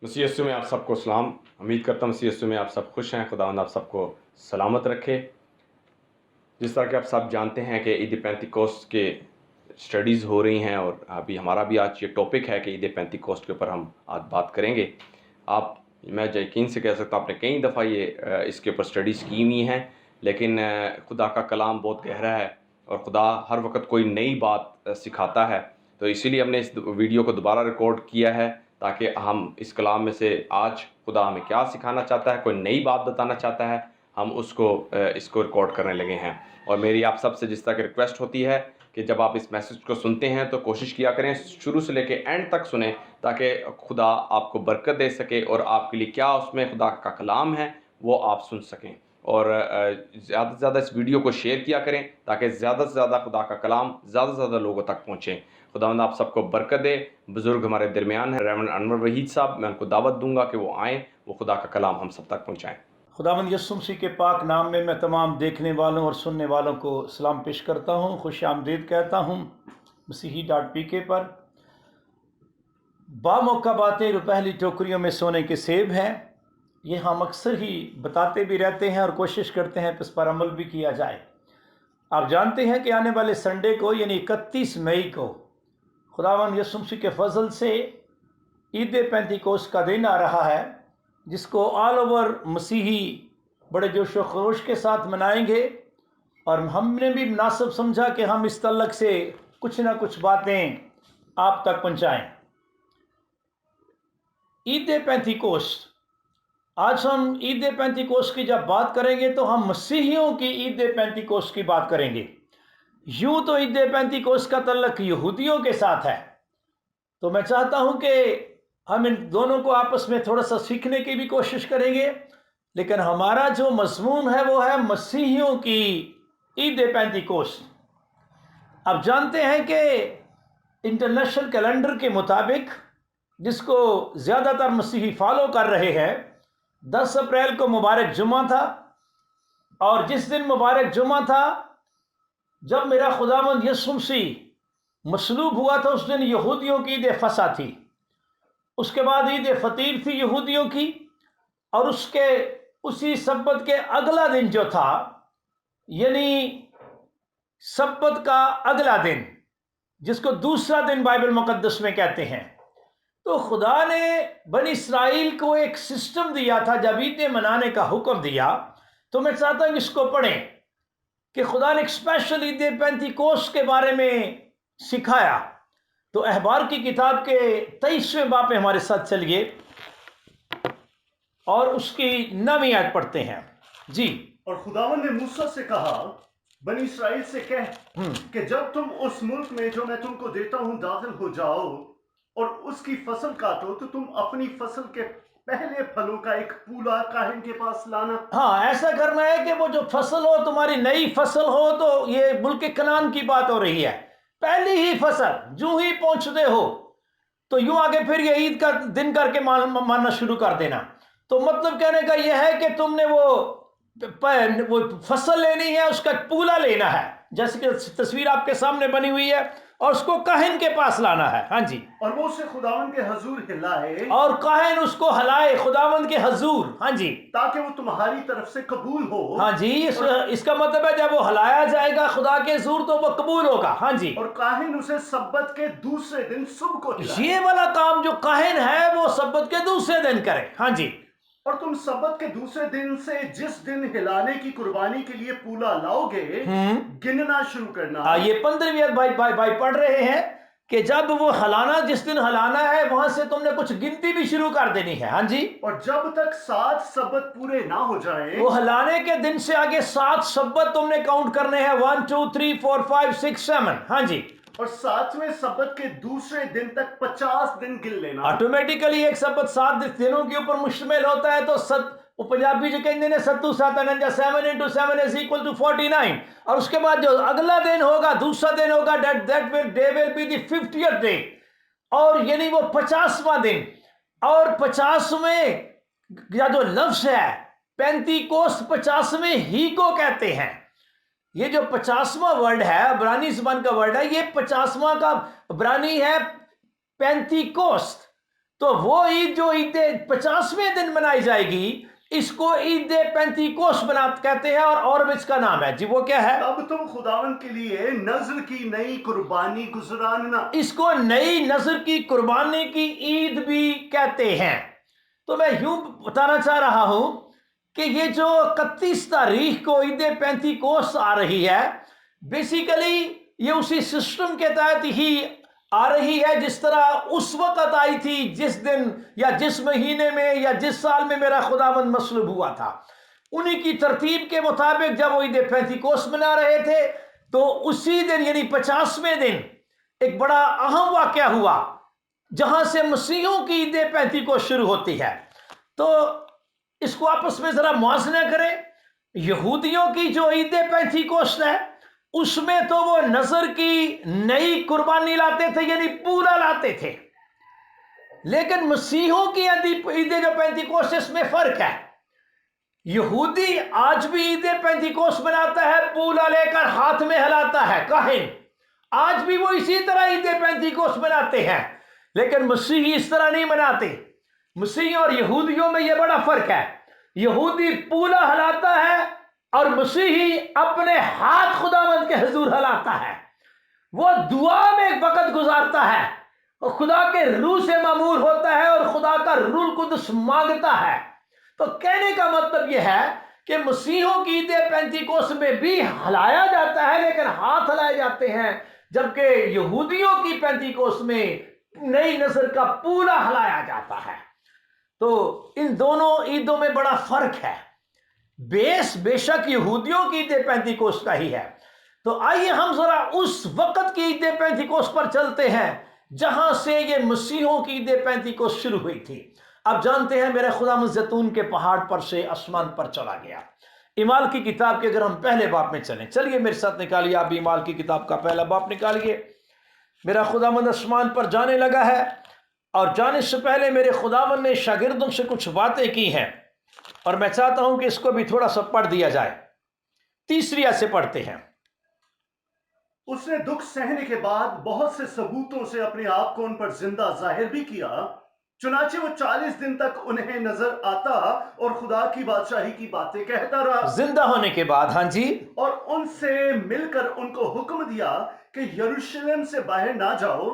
मसीह यीशु में आप सबको सलाम। उम्मीद करता हूँ मसीह यीशु में आप सब खुश हैं। खुदावंद आप सबको सलामत रखे। जिस तरह कि आप सब जानते हैं कि ईद पेंतिकोस्त के स्टडीज़ हो रही हैं और अभी हमारा भी आज ये टॉपिक है कि ईद पेंतिकोस्त के ऊपर हम आज बात करेंगे। मैं यकीन से कह सकता हूँ आपने कई दफ़ा इसके ऊपर स्टडीज़ की हुई हैं, लेकिन खुदा का कलाम बहुत गहरा है और खुदा हर वक्त कोई नई बात सिखाता है। तो इसीलिए हमने इस वीडियो को दोबारा रिकॉर्ड किया है ताकि हम इस कलाम में से आज खुदा हमें क्या सिखाना चाहता है, कोई नई बात बताना चाहता है, हम इसको रिकॉर्ड करने लगे हैं। और मेरी आप सबसे जिस तरह की रिक्वेस्ट होती है कि जब आप इस मैसेज को सुनते हैं तो कोशिश किया करें शुरू से लेकर एंड तक सुने, ताकि खुदा आपको बरकत दे सके और आपके लिए क्या उसमें खुदा का कलाम है वो आप सुन सकें। और ज़्यादा से ज़्यादा इस वीडियो को शेयर किया करें ताकि ज़्यादा से ज़्यादा खुदा का कलाम ज़्यादा से ज़्यादा लोगों तक पहुँचे। खुदावंद आप सबको बरकत दे। बुज़ुर्ग हमारे दरमियान है रेवरेंड अनवर वहीद साहब, मैं उनको दावत दूंगा कि वो आएँ, वो खुदा का कलाम हम सब तक पहुँचाएँ। खुदावंद यीशु मसीह के पाक नाम में मैं तमाम देखने वालों और सुनने वालों को सलाम पेश करता हूँ, खुश आमदीद कहता हूँ मसीही.pk पर। बामौका बातें रुपहली टोकरियों में सोने के सेब हैं, ये हम अक्सर ही बताते भी रहते हैं और कोशिश करते हैं इस पर अमल भी किया जाए। आप जानते हैं कि आने वाले संडे को यानी 31 मई को खुदावंद यीशु मसीह के फजल से ईद पेंतिकोस्त का दिन आ रहा है, जिसको ऑल ओवर मसीही बड़े जोश व खरोश के साथ मनाएंगे। और हमने भी मुनासिब समझा कि हम इस तल्लक से कुछ ना कुछ बातें आप तक पहुंचाएं। ईद पेंतिकोस्त, आज हम ईद पेंतिकोस्त की जब बात करेंगे तो हम मसीहियों की ईद पेंतिकोस्त की बात करेंगे। यूं तो ईद पेंतिकोस्त का तल्लक यहूदियों के साथ है, तो मैं चाहता हूं कि हम इन दोनों को आपस में थोड़ा सा सीखने की भी कोशिश करेंगे, लेकिन हमारा जो मज़मून है वो है मसीहियों की ईद पेंतिकोस्त। अब जानते हैं कि इंटरनेशनल कैलेंडर के मुताबिक, जिसको ज़्यादातर मसीही फॉलो कर रहे हैं, 10 अप्रैल को मुबारक जुमा था। और जिस दिन मुबारक जुमा था, जब मेरा खुदावंद यीशु मसीह मसलूब हुआ था, उस दिन यहूदियों की ईद फसा थी। उसके बाद ईद फतीर थी यहूदियों की, और उसी सब्बत के अगला दिन जो था, यानी सब्बत का अगला दिन, जिसको दूसरा दिन बाइबल मुकद्दस में कहते हैं, तो खुदा ने बनी इसराइल को एक सिस्टम दिया था जब ईद मनाने का हुक्म दिया। तो मैं चाहता हूं इसको पढ़ें कि खुदा ने एक स्पेशल ईद पेंतिकोस्त के बारे में सिखाया। तो अहबार की किताब के 23वें बाब में हमारे साथ चलिए और उसकी 9वीं आयत पढ़ते हैं जी। और खुदावन ने मूसा से कहा, बनी इसराइल से कह कि जब तुम उस मुल्क में जो मैं तुमको देता हूं दाखिल हो जाओ और उसकी फसल काटो, तो तुम अपनी फसल के पहले फलों का एक पूला काहिन के पास लाना। हाँ, ऐसा करना है कि वो जो फसल हो, तुम्हारी नई फसल हो, तो ये मुल्क कनान की बात हो रही है, पहली ही फसल जो ही पहुंचते हो तो यूं आगे फिर ये ईद का दिन करके मानना शुरू कर देना। तो मतलब कहने का यह है कि तुमने वो फसल लेनी है, उसका पूला लेना है, जैसे कि तस्वीर आपके सामने बनी हुई है, और उसको काहिन के पास लाना है। हाँ जी। और वो उसे खुदावन के हजूर हिलाए, और काहिन उसको हलाए खुदावन के हजूर। हाँ जी, ताकि वो तुम्हारी तरफ से कबूल हो। हाँ जी, इसका मतलब है जब वो हलाया जाएगा खुदा के हजूर तो वो कबूल होगा। हाँ जी। और काहिन उसे सब्बत के दूसरे दिन सुबह को हिलाए। ये वाला काम जो काहिन है वो सब्बत के दूसरे दिन करे। हाँ जी। और तुम सब्बत के दूसरे दिन से जिस दिन हिलाने की कुर्बानी के लिए पूला लाओगे, गिनना शुरू करना। ये 15वीं आयत भाई पढ़ रहे हैं कि जब वो हलाना, जिस दिन हलाना है, वहां से तुमने कुछ गिनती भी शुरू कर देनी है। हाँ जी। और जब तक 7 सब्बत पूरे ना हो जाए, वो हलाने के दिन से आगे 7 सब्बत तुमने काउंट करने हैं, 1 2 3 4 5 6 7। हाँ जी। और 7वें सब्बत के दूसरे दिन तक 50 दिन गिन लेना। ऑटोमेटिकली एक सब्बत 7 दिनों के ऊपर मुश्तमिल होता है, तो पंजाबी जो कहते हैं 7 7 49, 7 into 7 is equal to 49। और उसके बाद जो अगला दिन होगा, दूसरा दिन होगा, that day will be the 50th day, और यानी वो 50वां दिन। और 50वें या जो लफ्ज है पेंतिकोस्त, 50वें ही को कहते हैं। ये जो 50वां वर्ड है, अब्रानी ज़बान का वर्ड है, ये 50वां का अब्रानी है पेंतिकोस्त। تو وہ عید جو عید 50ویں دن منائی جائے گی اس کو عید پینتیکوس کہتے ہیں، اور بھی اس کا نام ہے جی، وہ کیا ہے؟ اب تم خداوند کے لیے نذر کی نئی قربانی گزراننا. اس کو نئی نذر کی قربانی کی عید بھی کہتے ہیں. تو میں یوں بتانا چاہ رہا ہوں کہ یہ جو 31 تاریخ کو عید پینتیکوس آ رہی ہے، بیسیکلی یہ اسی سسٹم کے تحت ہی آ رہی ہے جس طرح اس وقت آئی تھی جس دن یا جس مہینے میں یا جس سال میں میرا خداوند مصلوب ہوا تھا. انہی کی ترتیب کے مطابق جب وہ عید پینتیکوس منا رہے تھے تو اسی دن یعنی 50ویں دن ایک بڑا اہم واقعہ ہوا جہاں سے مسیحیوں کی عید پینتیکوس شروع ہوتی ہے. تو اس کو آپس میں ذرا موازنہ کریں. یہودیوں کی جو عید پینتیکوس ہے اس میں تو وہ نذر کی نئی قربانی لاتے تھے، یعنی پورا لاتے تھے، لیکن مسیحیوں کی عید جو پینتیکوس اس میں فرق ہے. یہودی آج بھی عید پینتیکوس مناتا ہے، پولا لے کر ہاتھ میں ہلاتا ہے کاہن، آج بھی وہ اسی طرح عید پینتیکوس مناتے ہیں، لیکن مسیحی اس طرح نہیں مناتے. مسیحیوں اور یہودیوں میں یہ بڑا فرق ہے. یہودی پولا ہلاتا ہے اور مسیحی اپنے ہاتھ خداوند کے حضور ہلاتا ہے. وہ دعا میں ایک وقت گزارتا ہے، وہ خدا کے روح سے معمور ہوتا ہے اور خدا کا روح القدس مانگتا ہے. تو کہنے کا مطلب یہ ہے کہ مسیحوں کی عید پینتیکوس میں بھی ہلایا جاتا ہے لیکن ہاتھ ہلائے جاتے ہیں، جبکہ یہودیوں کی پینتیکوس میں نئی نذر کا پورا ہلایا جاتا ہے. تو ان دونوں عیدوں میں بڑا فرق ہے. بیس بے شک یہودیوں کی عید پینتیکوس کا ہی ہے. تو آئیے ہم ذرا اس وقت کی عید پینتیکوس پر چلتے ہیں جہاں سے یہ مسیحوں کی عید پینتیکوس شروع ہوئی تھی. اب جانتے ہیں میرے خداوند زیتون کے پہاڑ پر سے آسمان پر چلا گیا. اعمال کی کتاب کے اگر ہم پہلے باب میں چلیں، چلیے میرے ساتھ نکالیے، آپ اعمال کی کتاب کا پہلا باب نکالیے. میرا خداوند آسمان پر جانے لگا ہے، اور جانے سے پہلے میرے خداوند نے شاگردوں سے کچھ باتیں کی ہیں، اور میں چاہتا ہوں کہ اس کو بھی تھوڑا سا پڑھ دیا جائے. تیسری آیت سے پڑھتے ہیں. اس نے دکھ سہنے کے بعد بہت سے ثبوتوں سے اپنے آپ کو ان پر زندہ ظاہر بھی کیا، چنانچہ وہ 40 دن تک انہیں نظر آتا اور خدا کی بادشاہی کی باتیں کہتا رہا. زندہ ہونے کے بعد، ہاں جی، اور ان سے مل کر ان کو حکم دیا کہ یروشلم سے باہر نہ جاؤ،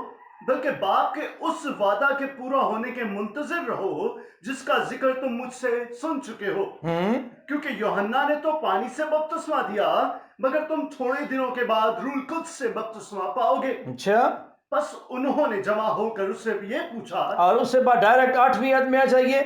بلکہ باپ کے اس وعدہ کے پورا ہونے کے منتظر رہو جس کا ذکر تم مجھ سے سن چکے ہو. کیونکہ یوحنا نے تو پانی سے بپتسمہ دیا، مگر تم تھوڑے دنوں کے بعد روح القدس سے بپتسمہ پاؤ گے. اچھا. بس انہوں نے جمع ہو کر اس سے یہ پوچھا، اور اس سے بعد ڈائریکٹ 8ویں آیت میں آ جائیے.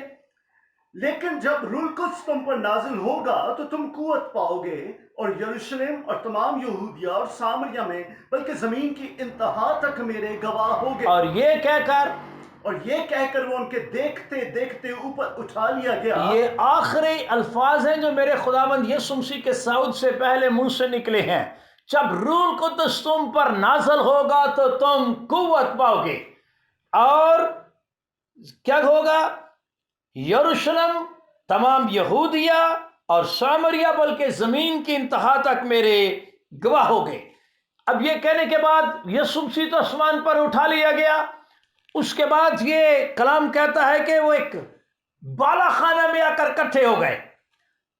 لیکن جب روح القدس تم پر نازل ہوگا تو تم قوت پاؤ گے، اور یروشلم اور تمام یہودیہ اور سامریہ میں بلکہ زمین کی انتہا تک میرے گواہ ہوگے. اور یہ کہہ کر وہ ان کے دیکھتے دیکھتے اوپر اٹھا لیا گیا. یہ آخری الفاظ ہیں جو میرے خداوند یسوع مسیح کے صعود سے پہلے منہ سے نکلے ہیں. جب روح القدس تم پر نازل ہوگا تو تم قوت پاؤ گے، اور کیا ہوگا؟ یروشلم، تمام یہودیہ اور سامریہ بلکہ زمین کی انتہا تک میرے گواہ ہو گئے. اب یہ کہنے کے بعد یسوع مسیح تو آسمان پر اٹھا لیا گیا. اس کے بعد یہ کلام کہتا ہے کہ وہ ایک بالا خانہ میں آ کر اکٹھے ہو گئے.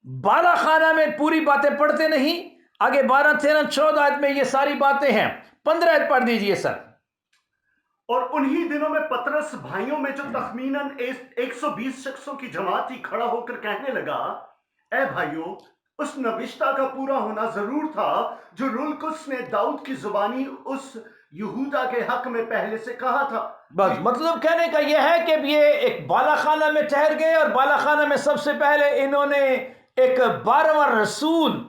بالا خانہ میں پوری باتیں پڑھتے نہیں، آگے 12، 13، 14 آیت میں یہ ساری باتیں ہیں. 15 آیت پڑھ دیجئے سر. اور انہی دنوں میں پطرس بھائیوں میں جو تخمیناً 120 شخصوں کی جماعت ہی کھڑا ہو کر کہنے لگا، اے بھائیوں، اس نوشتہ کا پورا ہونا ضرور تھا جو روح القدس نے داؤد کی زبانی اس یہودا کے حق میں پہلے سے کہا تھا. بس مطلب کہنے کا یہ ہے کہ یہ ایک بالا خانہ میں ٹھہر گئے، اور بالا خانہ میں سب سے پہلے انہوں نے ایک 12واں رسول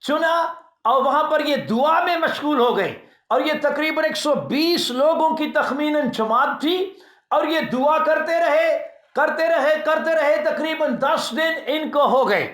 چنا، اور وہاں پر یہ دعا میں مشغول ہو گئے. اور یہ تقریباً 120 لوگوں کی تخمیناً جماعت تھی، اور یہ دعا کرتے رہے تقریباً 10 دن ان کو ہو گئے.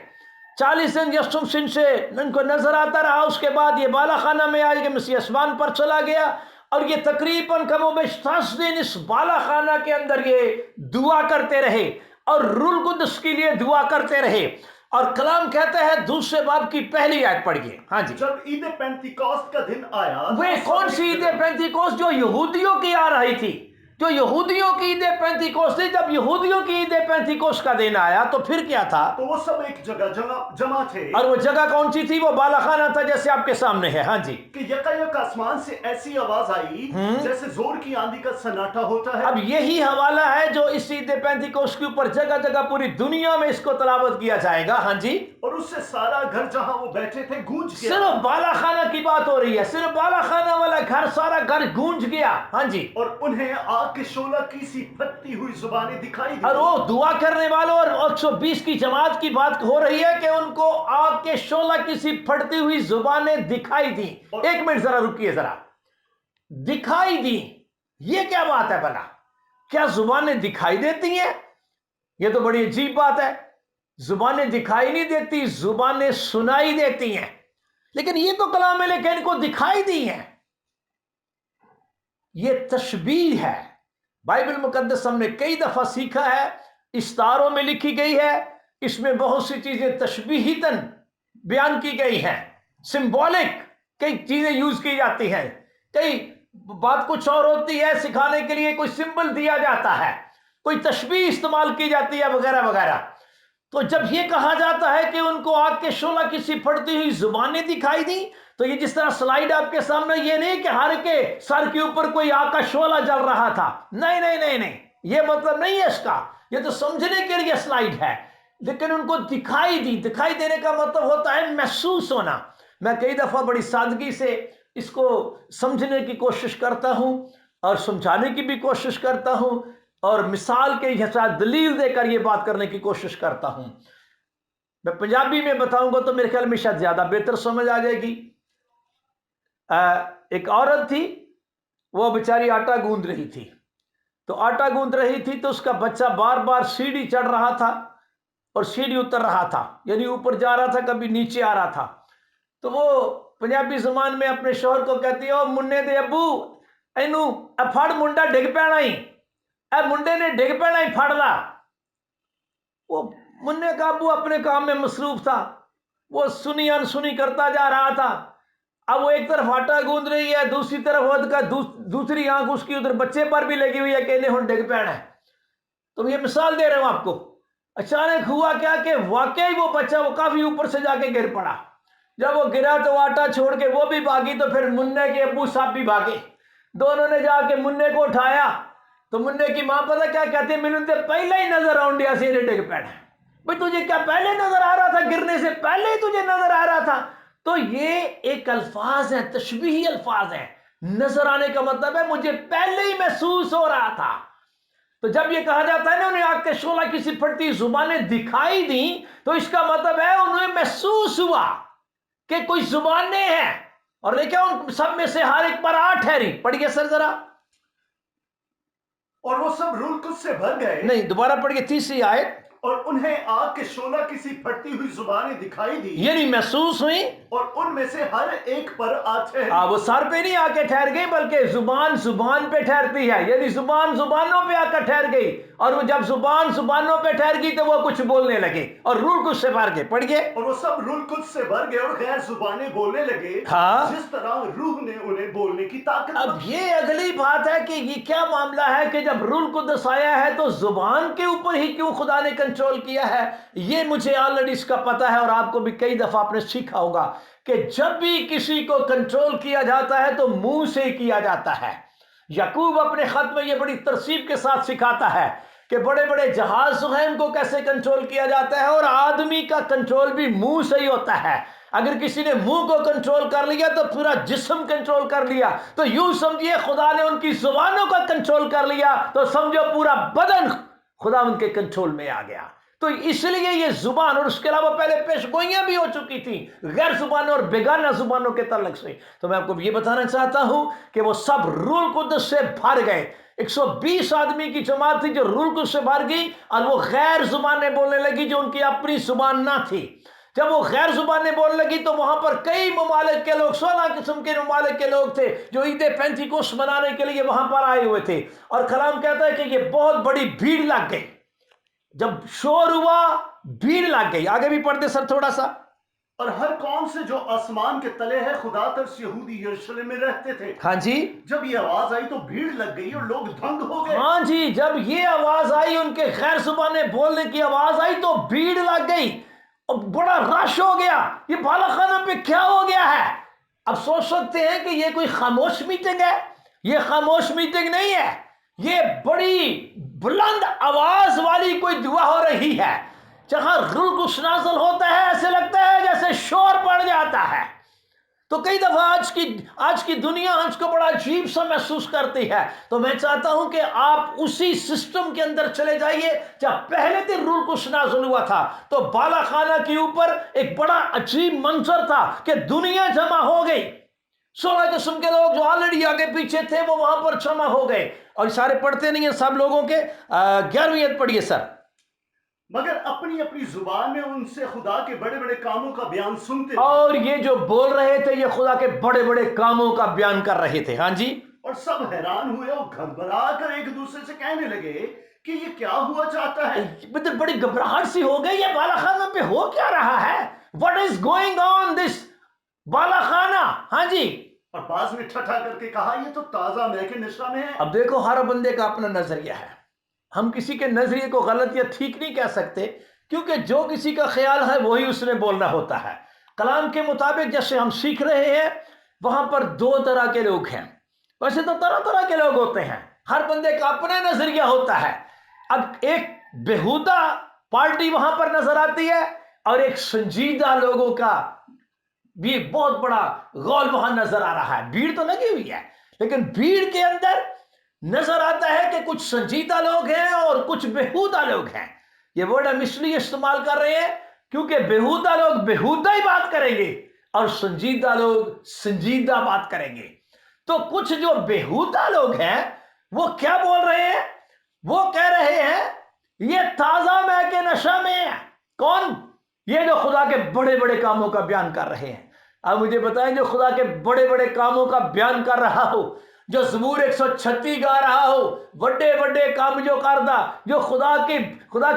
40 دن یسوع مسیح سے ان کو نظر آتا رہا. اس کے بعد یہ بالا خانہ میں آئے کہ مسیح آسمان پر چلا گیا، اور یہ تقریباً کم و بیش 10 دن اس بالا خانہ کے اندر یہ دعا کرتے رہے اور روح القدس کے لیے دعا کرتے رہے. اور کلام کہتا ہے دوسرے باب کی پہلی آیت پڑھیے. ہاں جی. جب عید پینتیکوست کا دن آیا، وہ کون سی عید پینتیکوست جو یہودیوں کی آ رہی تھی؟ जो यहूदियों की ईद पेंतिकोस्त थी, जब यहूदियों की ईद पेंतिकोस्त का दिन आया तो फिर क्या था? तो वो सब एक जगह जमा थे और वो जगह कौन सी थी? वो बालाखाना था, जैसे आपके सामने है। हाँ जी। कि यकायक आसमान से ऐसी आवाज आई जैसे जोर की आंधी का सन्नाटा होता है। अब यही हवाला है जो इस ईद पेंतिकोस्त के ऊपर जगह जगह पूरी दुनिया में इसको तलावत किया जाएगा। हाँ जी। और उससे सारा घर जहां वो बैठे थे गूंज गया। सिर्फ बालाखाना की बात हो रही है, सिर्फ बालाखाना वाला घर, सारा घर गूंज गया। हाँ जी। और उन्हें आग के शोला की सी फटती हुई जुबानें दिखाई दी। और वो दुआ करने वालों और 120 की जमात की बात हो रही है कि उनको आग के शोला की सी फटती हुई जुबानें दिखाई दी। एक मिनट जरा रुकिए जरा, दिखाई दी, ये क्या बात है भला? क्या जुबानें दिखाई देती हैं? ये तो बड़ी अजीब बात है। जुबानें दिखाई नहीं देती, जुबानें सुनाई देती हैं। लेकिन ये तो कलाम है, लेकिन इनको दिखाई दी हैं। ये तशबीह है। बाइबल मुकद्दस हमने कई दफा सीखा है, इस्तारों में लिखी गई है, इसमें बहुत सी चीजें तशबीहितन बयान की गई हैं, सिंबॉलिक कई चीजें यूज की जाती हैं। कई बात कुछ और होती है, सिखाने के लिए कोई सिंबल दिया जाता है, कोई तशबीह इस्तेमाल की जाती है, वगैरह वगैरह। तो जब ये कहा जाता है कि उनको आग के शोला की सी फटती हुई जुबानें दिखाई दी, तो ये जिस तरह स्लाइड आपके सामने, ये नहीं कि हर के सर के ऊपर कोई आग का शोला जल रहा था, नहीं नहीं नहीं नहीं, ये मतलब नहीं है इसका। ये तो समझने के लिए स्लाइड है, लेकिन उनको दिखाई दी। दिखाई देने का मतलब होता है महसूस होना। मैं कई दफा बड़ी सादगी से इसको समझने की कोशिश करता हूं और समझाने की भी कोशिश करता हूं, और मिसाल के साथ दलील देकर ये बात करने की कोशिश करता हूं। मैं पंजाबी में बताऊंगा तो मेरे ख्याल में शायद ज्यादा बेहतर समझ आ जाएगी। एक औरत थी, वो बेचारी आटा गूंद रही थी। तो आटा गूंद रही थी तो उसका बच्चा बार बार सीढ़ी चढ़ रहा था और सीढ़ी उतर रहा था, यानी ऊपर जा रहा था, कभी नीचे आ रहा था। तो वो पंजाबी जुबान में अपने शोहर को कहती है, ओ मुन्ने दे अबू, एनू फड़, मुंडा डिग पैना ही, मुंडे ने डिग पैना ही, फड़ ला। वो मुन्ने का अबू अपने काम में मसरूफ था, वो सुनी अनसुनी करता जा रहा था। अब वो एक तरफ आटा गूंद रही है, दूसरी तरफ दूसरी आंख उसकी उधर बच्चे पर भी लगी हुई है कि इन्हें डिग पैना है। तो ये मिसाल दे रहा हूं आपको। अचानक हुआ क्या कि वाकई वो बच्चा वो काफी ऊपर से जाके गिर पड़ा। जब वो गिरा तो आटा छोड़ के वो भी भागी, तो फिर मुन्ने के अबू साहब भी भागे। दोनों ने जाके मुन्ने को उठाया। तो मुन्ने की मां पता क्या कहती है, मैंने तो पहले ही नजर आउं दिया सी डिग पैना। भाई तुझे क्या पहले नजर आ रहा था? गिरने से पहले ही तुझे नजर आ रहा था? तो ये एक अल्फाज है, तशबीही अल्फाज है। नजर आने का मतलब है मुझे पहले ही महसूस हो रहा था। तो जब ये कहा जाता है ना, उन्हें आग के शोला की सी फटती जुबानें दिखाई दी, तो इसका मतलब है उन्हें महसूस हुआ कि कोई जुबानें हैं, और लेकिन उन सब में से हर एक पर आ ठहरी। पढ़िए सर जरा। और वो सब रूह कुछ से भर गए। नहीं, दोबारा पढ़िए, तीसरी आयत। और उन्हें आग के शोला की सी फटती हुई जुबानें दिखाई दी, यानी महसूस हुई, और उनमें से हर एक पर आ ठहरी। वो सर पे नहीं आके ठहर गई, बल्कि जुबान जुबान पे ठहरती है, यानी जुबान जुबानों पे आकर ठहर गई। और वो जब जुबान जुबानों पे ठहर गई तो वो कुछ बोलने लगे और रूह कुछ से भर गए। पढ़िए। और वो सब रूह कुछ से भर गए और गैर जुबानें बोलने लगे, हाँ, जिस तरह रूह ने उन्हें बोलने की ताकत। अब ये अगली बात है कि ये क्या मामला है कि जब रूह कुद्दस आया है तो जुबान के ऊपर ही क्यों खुदा ने कंट्रोल किया है? ये मुझे ऑलरेडी इसका पता है, और आपको भी कई दफा आपने सीखा होगा कि जब भी किसी को कंट्रोल किया जाता है तो मुंह से किया जाता है। याकूब अपने खत में ये बड़ी तरसीब के साथ सिखाता है कि बड़े बड़े जहाज जो हैं उनको कैसे कंट्रोल किया जाता है, और आदमी का कंट्रोल भी मुंह से ही होता है। अगर किसी ने मुंह को कंट्रोल कर लिया तो पूरा जिस्म कंट्रोल कर लिया। तो यूं समझिए खुदा ने उनकी जुबानों का कंट्रोल कर लिया तो समझो पूरा बदन खुदा उनके कंट्रोल में आ गया। तो इसलिए ये जुबान, और उसके अलावा पहले पेशगोइयां भी हो चुकी थी गैर जुबानों और बेगाना जुबानों के तल्लक से। तो मैं आपको ये बताना चाहता हूं कि वो सब रूह कुद्दस से भर गए। 120 आदमी की जमात थी जो रूह कुद्दस से भर गई, और वो गैर जुबानें बोलने लगी जो उनकी अपनी जुबान ना थी। जब वो गैर जुबानें बोलने लगी तो वहां पर कई ममालिक के लोग, 16 किस्म के ममालिक के लोग थे जो ईद पेंतिकोस्त मनाने के लिए वहां पर आए हुए थे। और कलाम कहता है कि ये बहुत बड़ी भीड़ लग गई। जब शोर हुआ, भीड़ लग गई। आगे भी पढ़ते सर थोड़ा सा। اور ہر قوم سے جو آسمان کے تلے ہے خدا ترس یہودی یروشلم میں رہتے تھے. ہاں جی. جب یہ آواز آئی تو بھیڑ لگ گئی اور لوگ دھنگ ہو گئے. ہاں جی، جب یہ آواز آئی، ان کے غیر زبانیں بولنے کی آواز آئی تو بھیڑ لگ گئی اور بڑا رش ہو گیا. یہ بالا خانہ پہ کیا ہو گیا ہے؟ اب سوچ سکتے ہیں کہ یہ کوئی خاموش میٹنگ ہے. یہ خاموش میٹنگ نہیں ہے، یہ بڑی بلند آواز والی کوئی دعا ہو رہی ہے. جہاں روح القدس نازل ہوتا ہے ایسے لگتا ہے جیسے شور پڑ جاتا ہے. تو کئی دفعہ آج کی دنیا ہم کو بڑا عجیب سا محسوس کرتی ہے. تو میں چاہتا ہوں کہ آپ اسی سسٹم کے اندر چلے جائیے جب پہلے دن روح القدس نازل ہوا تھا تو بالا خانہ کے اوپر ایک بڑا عجیب منظر تھا کہ دنیا جمع ہو گئی. 16 قسم کے لوگ جو آلریڈی آگے پیچھے تھے وہ وہاں پر جمع ہو گئے. اور سارے پڑھتے نہیں ہیں سب لوگوں کے 11ویں آیت پڑھیے سر. مگر اپنی اپنی زبان میں ان سے خدا کے بڑے بڑے کاموں کا بیان سنتے تھے. اور یہ جو بول رہے تھے یہ خدا کے بڑے بڑے کاموں کا بیان کر رہے تھے. ہاں جی. اور سب حیران ہوئے اور گھبرا کر ایک دوسرے سے کہنے لگے کہ یہ کیا ہوا چاہتا ہے. بڑی گھبراہٹ سی ہو گئی. یہ بالا خانہ پہ ہو کیا رہا ہے؟ What is going on this بالا خانہ؟ ہاں جی. اور بعض نے ٹھٹھا کر کے کہا یہ تو تازہ مے کے نشہ میں ہے. اب دیکھو ہر بندے کا اپنا نظریہ ہے. ہم کسی کے نظریے کو غلط یا ٹھیک نہیں کہہ سکتے کیونکہ جو کسی کا خیال ہے وہی اس نے بولنا ہوتا ہے. کلام کے مطابق جیسے ہم سیکھ رہے ہیں وہاں پر 2 طرح کے لوگ ہیں. ویسے تو طرح طرح کے لوگ ہوتے ہیں، ہر بندے کا اپنا نظریہ ہوتا ہے. اب ایک بےہودہ پارٹی وہاں پر نظر آتی ہے اور ایک سنجیدہ لوگوں کا بھی بہت بڑا غول وہاں نظر آ رہا ہے. بھیڑ تو لگی ہوئی ہے لیکن بھیڑ کے اندر نظر آتا ہے کہ کچھ سنجیدہ لوگ ہیں اور کچھ بےہودہ لوگ ہیں. یہ ورڈ ہم اس لیے استعمال کر رہے ہیں کیونکہ بےہودہ لوگ بےہودہ ہی بات کریں گے اور سنجیدہ لوگ سنجیدہ بات کریں گے. تو کچھ جو بےہودہ لوگ ہیں وہ کیا بول رہے ہیں؟ وہ کہہ رہے ہیں یہ تازہ مے کے نشہ میں ہے. کون؟ یہ جو خدا کے بڑے بڑے کاموں کا بیان کر رہے ہیں. اب مجھے بتائیں جو خدا کے بڑے بڑے کاموں کا بیان کر رہا ہو، جو زبور 136 گا رہا ہو، بڑے بڑے کام جو کردا، جو خدا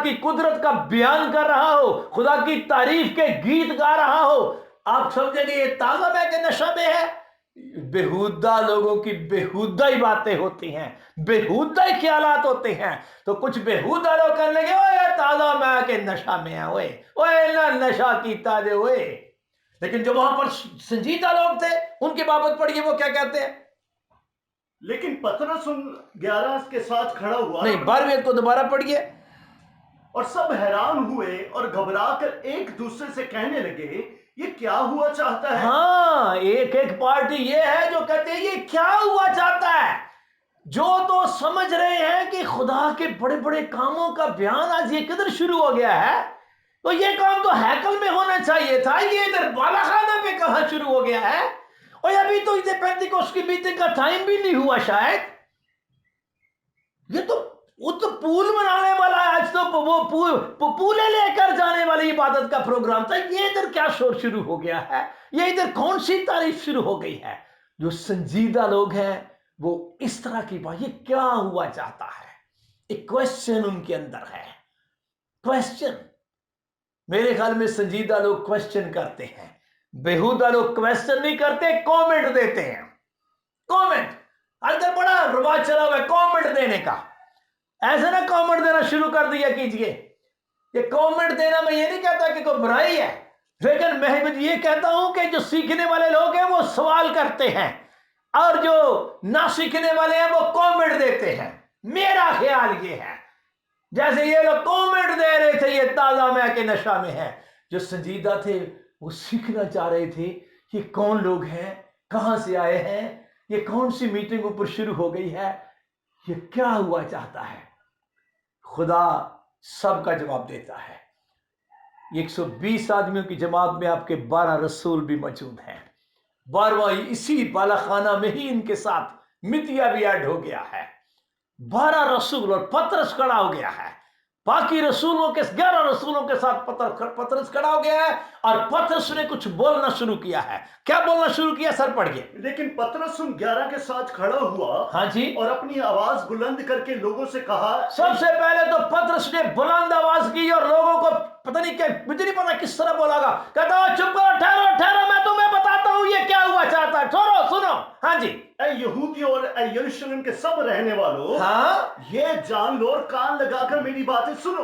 کی قدرت کا بیان کر رہا ہو، خدا کی تعریف کے گیت گا رہا ہو، آپ سمجھیں گے یہ تازہ مے کے نشہ میں ہے. بےہودہ لوگوں کی بےہودہ ہی باتیں ہوتی ہیں، بےہودہ ہی خیالات ہوتے ہیں. تو کچھ بےہودہ لوگ کرنے لگے اوے تازہ مے کے نشہ میں ہے، اوے نہ نشہ کیتا دے اوے. لیکن جو وہاں پر سنجیدہ لوگ تھے ان کے بابت پڑھیے وہ کیا کہتے ہیں. لیکن پترس ان 11 کے ساتھ کھڑا ہوا نہیں 12ویں کو دوبارہ پڑھیے. اور سب حیران ہوئے اور گھبرا کر ایک دوسرے سے کہنے لگے یہ کیا ہوا چاہتا ہے. ہاں ایک پارٹی یہ ہے جو کہتے ہیں یہ کیا ہوا چاہتا ہے. جو تو سمجھ رہے ہیں کہ خدا کے بڑے بڑے کاموں کا بیان آج یہ کدھر شروع ہو گیا ہے، تو یہ کام تو ہیکل میں ہونا چاہیے تھا، یہ ادھر بالا خانہ پہ کہاں شروع ہو گیا ہے. اور ابھی تو اسے پینتیکوست کی میٹنگ کا ٹائم بھی نہیں ہوا شاید. یہ تو وہ تو پول بنانے والا ہے، آج تو وہ پولے لے کر جانے والی عبادت کا پروگرام تھا. یہ ادھر کیا شور شروع ہو گیا ہے؟ یہ ادھر کون سی تعریف شروع ہو گئی ہے؟ جو سنجیدہ لوگ ہیں وہ اس طرح کی بات، یہ کیا ہوا چاہتا ہے؟ ایک کویسچن ان کے اندر ہے. کویسچن. میرے خیال میں سنجیدہ لوگ کویسچن کرتے ہیں، بےہودہ لوگ کویسچن نہیں کرتے، کومنٹ دیتے ہیں. کومنٹ اگر بڑا رواج چلا ہوا ہے کومنٹ دینے کا. ایسے نہ کومنٹ دینا شروع کر دیا کیجئے. یہ کومنٹ دینا میں یہ نہیں کہتا کہ کوئی برائی ہے، لیکن میں یہ کہتا ہوں کہ جو سیکھنے والے لوگ ہیں وہ سوال کرتے ہیں اور جو نہ سیکھنے والے ہیں وہ کومنٹ دیتے ہیں. میرا خیال یہ ہے جیسے یہ لوگ کومنٹ دے رہے تھے یہ تازہ مے کے نشہ میں ہے، جو سنجیدہ تھے وہ سیکھنا چاہ رہے تھے یہ کون لوگ ہیں، کہاں سے آئے ہیں، یہ کون سی میٹنگ اوپر شروع ہو گئی ہے، یہ کیا ہوا چاہتا ہے. خدا سب کا جواب دیتا ہے. 120 آدمیوں کی جماعت میں آپ کے 12 رسول بھی موجود ہیں. 12واں اسی بالا خانہ میں ہی ان کے ساتھ متیا بھی ایڈ ہو گیا ہے. 12 رسول اور پترس کھڑا ہو گیا ہے. बाकी रसूलों के 11 रसूलों के साथ पतरस खड़ा हो गया है और पतरस ने कुछ बोलना शुरू किया है। क्या बोलना शुरू किया? सर पढ़िए। लेकिन पतरस उन 11 के साथ खड़ा हुआ हाँ जी। और अपनी आवाज बुलंद करके लोगों से कहा। सबसे पहले तो पतरस ने बुलंद आवाज की और लोगों को पता नहीं क्या, मुझे नहीं पता किस तरह बोलागा, कहता है चुप करो, ठहरो ठहरो, मैं तुम्हें बताता हूं ये क्या हुआ चाहता है, छोड़ो सुनो। हाँ जी। ऐ यहूदियों और ऐ यरूशलेम के सब रहने वालों, हाँ, ये जान लो और कान लगाकर मेरी बातें सुनो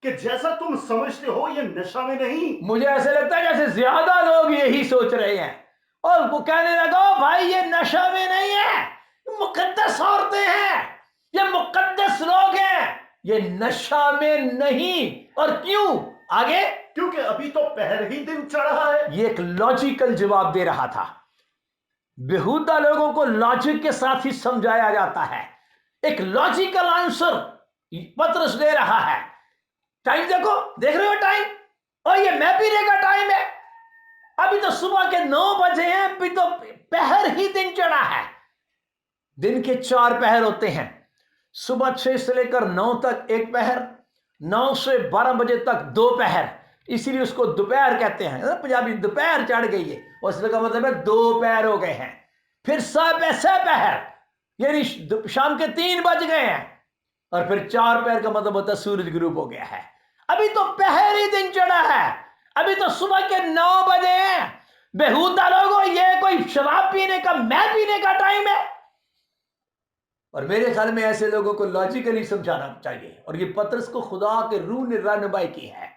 कि जैसा तुम समझते हो ये नशा में नहीं। मुझे ऐसे लगता है जैसे ज्यादा लोग यही सोच रहे हैं और वो कहने लगा भाई ये नशा में नहीं है, मुकद्दस औरतें हैं, ये मुकद्दस लोग हैं, ये नशा में नहीं। और क्यों? आगे, क्योंकि अभी तो पहर ही दिन चढ़ा है। ये एक लॉजिकल जवाब दे रहा था। बेहुदा लोगों को लॉजिक के साथ ही समझाया जाता है। एक लॉजिकल आंसर पतरस दे रहा है। टाइम देखो, देख रहे हो टाइम? और ये मैं पीने का टाइम है, अभी तो सुबह के 9 बजे हैं, अभी तो पहर ही दिन चढ़ा है। दिन के 4 पहर होते हैं, सुबह 6 से लेकर 9 तक एक पहर, 9 से 12 बजे तक 2 पहर, इसीलिए उसको दोपहर कहते हैं। पंजाबी दोपहर चढ़ गई है, उसका मतलब है 2 पहर हो गए हैं। फिर पहर यानी शाम के 3 बज गए हैं, और फिर 4 पहर का मतलब होता है सूरज ग्रुप हो गया है। अभी तो पहर ही दिन चढ़ा है, अभी तो सुबह के 9 बजे हैं। बेहुदा लोगों, ये कोई शराब पीने का, मैं पीने का टाइम है? और मेरे ख्याल में ऐसे लोगों को लॉजिकली समझाना चाहिए। और ये पतरस को खुदा के रूह ने रहनुमाई की है।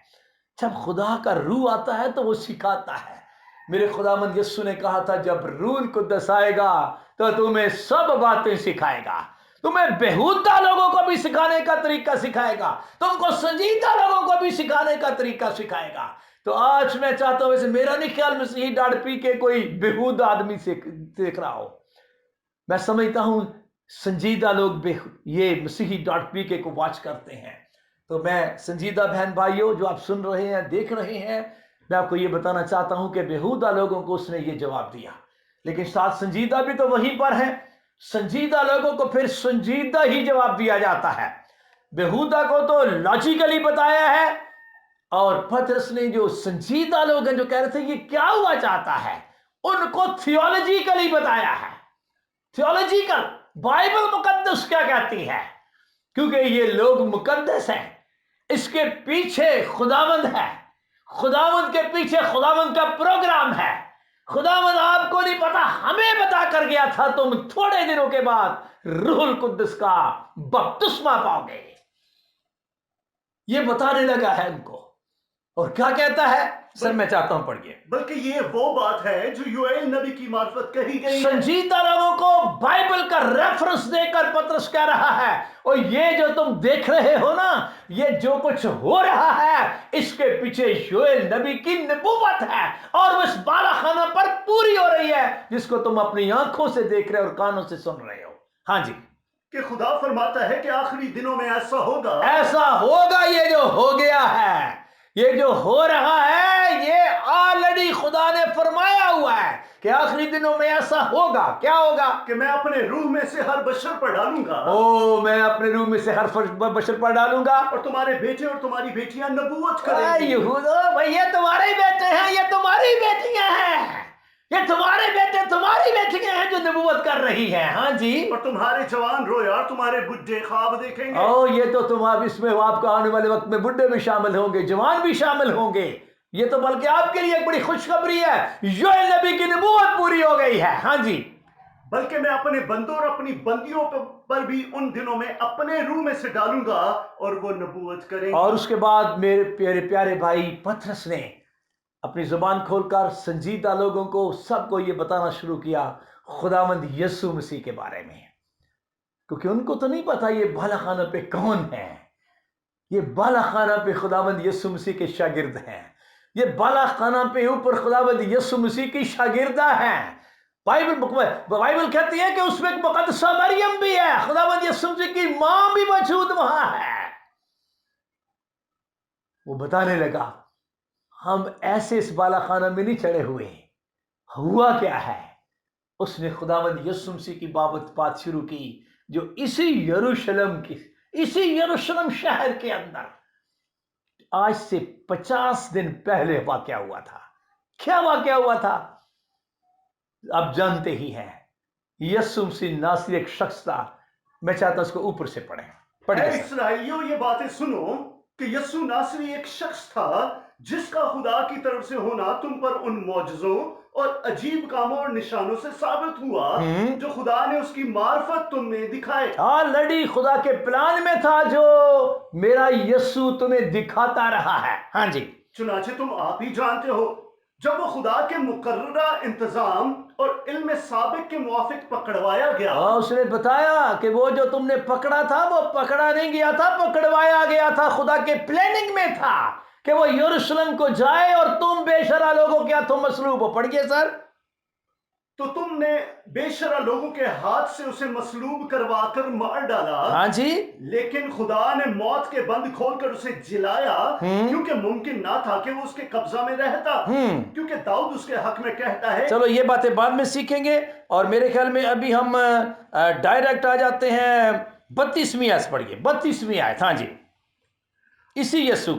जब खुदा का रूह आता है तो वो सिखाता है। मेरे खुदावंद यीशु ने कहा था जब रूह कुद्दस आएगा तो तुम्हें सब बातें सिखाएगा, तुम्हें बेहुदा लोगों को भी सिखाने का तरीका सिखाएगा, तुमको संजीदा लोगों को भी सिखाने का तरीका सिखाएगा। तो आज मैं चाहता हूं, वैसे मेरा नहीं ख्याल में सही डांट पी के कोई बेहुदा आदमी से देख रहा हो। मैं समझता हूं संजीदा लोग ये मसीही डांट पी के को वॉच करते हैं। तो मैं संजीदा बहन भाइयों जो आप सुन रहे हैं, देख रहे हैं, मैं आपको ये बताना चाहता हूं कि बेहुदा लोगों को उसने ये जवाब दिया, लेकिन साथ संजीदा भी तो वहीं पर है। संजीदा लोगों को फिर संजीदा ही जवाब दिया जाता है। बेहुदा को तो लॉजिकली बताया है, और पतरस ने जो संजीदा लोग हैं जो कह रहे थे ये क्या हुआ चाहता है, उनको थियोलॉजिकली बताया है। थियोलॉजिकल, बाइबल मुकद्दस क्या कहती है, क्योंकि ये लोग मुकद्दस हैं, इसके पीछे खुदावंद है, खुदावंद के पीछे खुदावंद का प्रोग्राम है। खुदावंद आपको नहीं पता, हमें बता कर गया था तुम थोड़े दिनों के बाद रूहुल कुद्दस का बपतिस्मा पाओगे। ये बताने लगा है उनको। और क्या कहता है सर, मैं चाहता हूं पढ़िए। बल्कि ये वो बात है जो योएल नबी की मार्फत कही गई है। संजीदा लोगों को बाइबल का रेफरेंस देकर पतरस कह रहा है, और ये जो तुम देख रहे हो ना, ये जो कुछ हो रहा है, इसके पीछे योएल नबी की नबूवत है, और वो इस बालाखाना पर पूरी हो रही है जिसको तुम अपनी आंखों से देख रहे हो और कानों से सुन रहे हो। हाँ जी, कि खुदा फरमाता है कि आखिरी दिनों में ऐसा होगा, ऐसा होगा। ये जो हो गया है, ये जो हो रहा है, ये ऑलरेडी खुदा ने फरमाया हुआ है कि आखिरी दिनों में ऐसा होगा। क्या होगा? कि मैं अपने रूह में से हर बशर पर डालूंगा। मैं अपने रूह में से हर बशर पर डालूंगा, और तुम्हारे बेटे और तुम्हारी बेटियां नबूवत करेंगी। यहूदा भाई, ये तुम्हारे बेटे हैं, ये तुम्हारी बेटियां हैं, ये तुम्हारे बेटे तुम्हारी बेटियां हैं जो नबूवत कर रही हैं। हाँ जी। और तुम्हारे जवान रोया, तुम्हारे बुढ़े ख्वाब देखेंगे। ये तो तुम इसमें आपको आने वाले वक्त में बुढ़े भी शामिल होंगे, जवान भी शामिल होंगे। ये तो बल्कि आपके लिए एक बड़ी खुशखबरी है, योएल नबी की नबूवत पूरी हो गई है। हाँ जी। बल्कि मैं अपने बंदों और अपनी बंदियों पर भी उन दिनों में अपने रूह में से डालूंगा और वो नबूवत करेंगे। और उसके बाद मेरे प्यारे भाई पतरस ने अपनी जुबान खोलकर संजीदा लोगों को, सबको ये बताना शुरू किया खुदावंद यीशु मसीह के बारे में, क्योंकि उनको तो नहीं पता ये बालाखाना पे कौन है। ये बालाखाना पे खुदावंद यीशु मसीह के शागिर्द हैं। ये बालाखाना पे ऊपर खुदावंद यीशु मसीह की शागिर्दा हैं। बाइबल कहती है कि उसमें एक मुकद्दसा मरियम भी है, खुदावंद यीशु मसीह की मां भी मौजूद वहां है। वो बताने लगा हम ऐसे इस बालाखाना में नहीं चढ़े हुए, हुआ क्या है। उसने खुदावंद यीशु मसीह की बाबत बात शुरू की जो इसी यरूशलेम की, इसी यरूशलेम शहर के अंदर आज से 50 दिन पहले वाकया हुआ था। क्या वाकया हुआ था आप जानते ही हैं। यीशु मसीह नासरी एक शख्स था। मैं चाहता हूं उसको ऊपर से पढ़ें। पढ़िए सर। इसराइलियों ये बातें सुनो कि यीशु नासरी एक शख्स था जिसका खुदा की तरफ से होना तुम पर उन मौजज़ों और अजीब कामों और निशानों से साबित हुआ जो खुदा ने उसकी मार्फत तुम में दिखाए। ऑलरेडी खुदा के प्लान में था जो मेरा यीशु तुम्हें दिखाता रहा है। हाँ जी, चुनाचे तुम आप ही जानते हो जब वो खुदा के मुकर्ररा इंतजाम और इल्म साबिक के मुआफिक पकड़वाया गया। उसने बताया कि वो जो तुमने पकड़ा था वो पकड़ा नहीं गया था, पकड़वाया गया था। खुदा के प्लानिंग में था कि वो यरूशलेम को जाए और तुम बेशरा लोगों के हाथों मसलूब हो। पढ़िए सर। तो तुमने बेशरा लोगों के हाथ से उसे मसलूब करवाकर मार डाला। हाँ जी, लेकिन खुदा ने मौत के बंद खोलकर उसे जिलाया क्योंकि मुमकिन ना था कि वो उसके कब्जा में रहता, क्योंकि दाऊद उसके हक में कहता है। चलो ये बातें बाद में सीखेंगे और मेरे ख्याल में अभी हम डायरेक्ट आ जाते हैं 32वीं आयत। पढ़िए 32वीं आयत। हाँ जी, इसी यीशु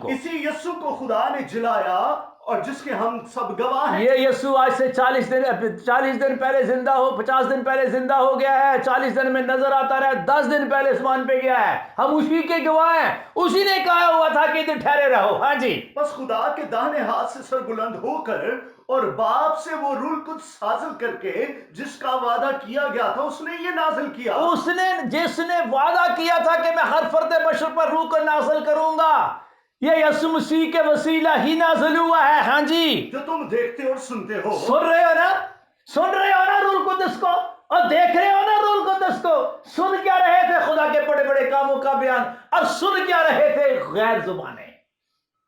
को खुदा ने जिलाया और जिसके हम सब गवाह हैं। ये यीशु आज से 40 दिन पहले जिंदा हो, 50 दिन पहले जिंदा हो गया है। 40 दिन में नजर आता रहा, 10 दिन पहले आसमान पे गया है। हम उसी के गवाह हैं। उसी ने कहा हुआ था कि इधर ठहरे रहो। हाँ जी, बस खुदा के दाहिने हाथ से सर बुलंद होकर और बाप से वो रूल कुछ हासिल करके जिसका वादा किया गया था उसने ये नाजिल किया। उसने जिसने वादा किया था कि मैं हर फर्द बशर पर रूह को नाजिल करूंगा, ये यीशु मसीह के वसीला ही नाजिल हुआ है। हाँ जी, जो तुम देखते और सुनते हो। सुन रहे हो ना, सुन रहे हो ना रूल कुदस को, और देख रहे हो ना रूल कुदस को। सुन क्या रहे थे खुदा के बड़े बड़े कामों का बयान, और सुन क्या रहे थे गैर जुबानें,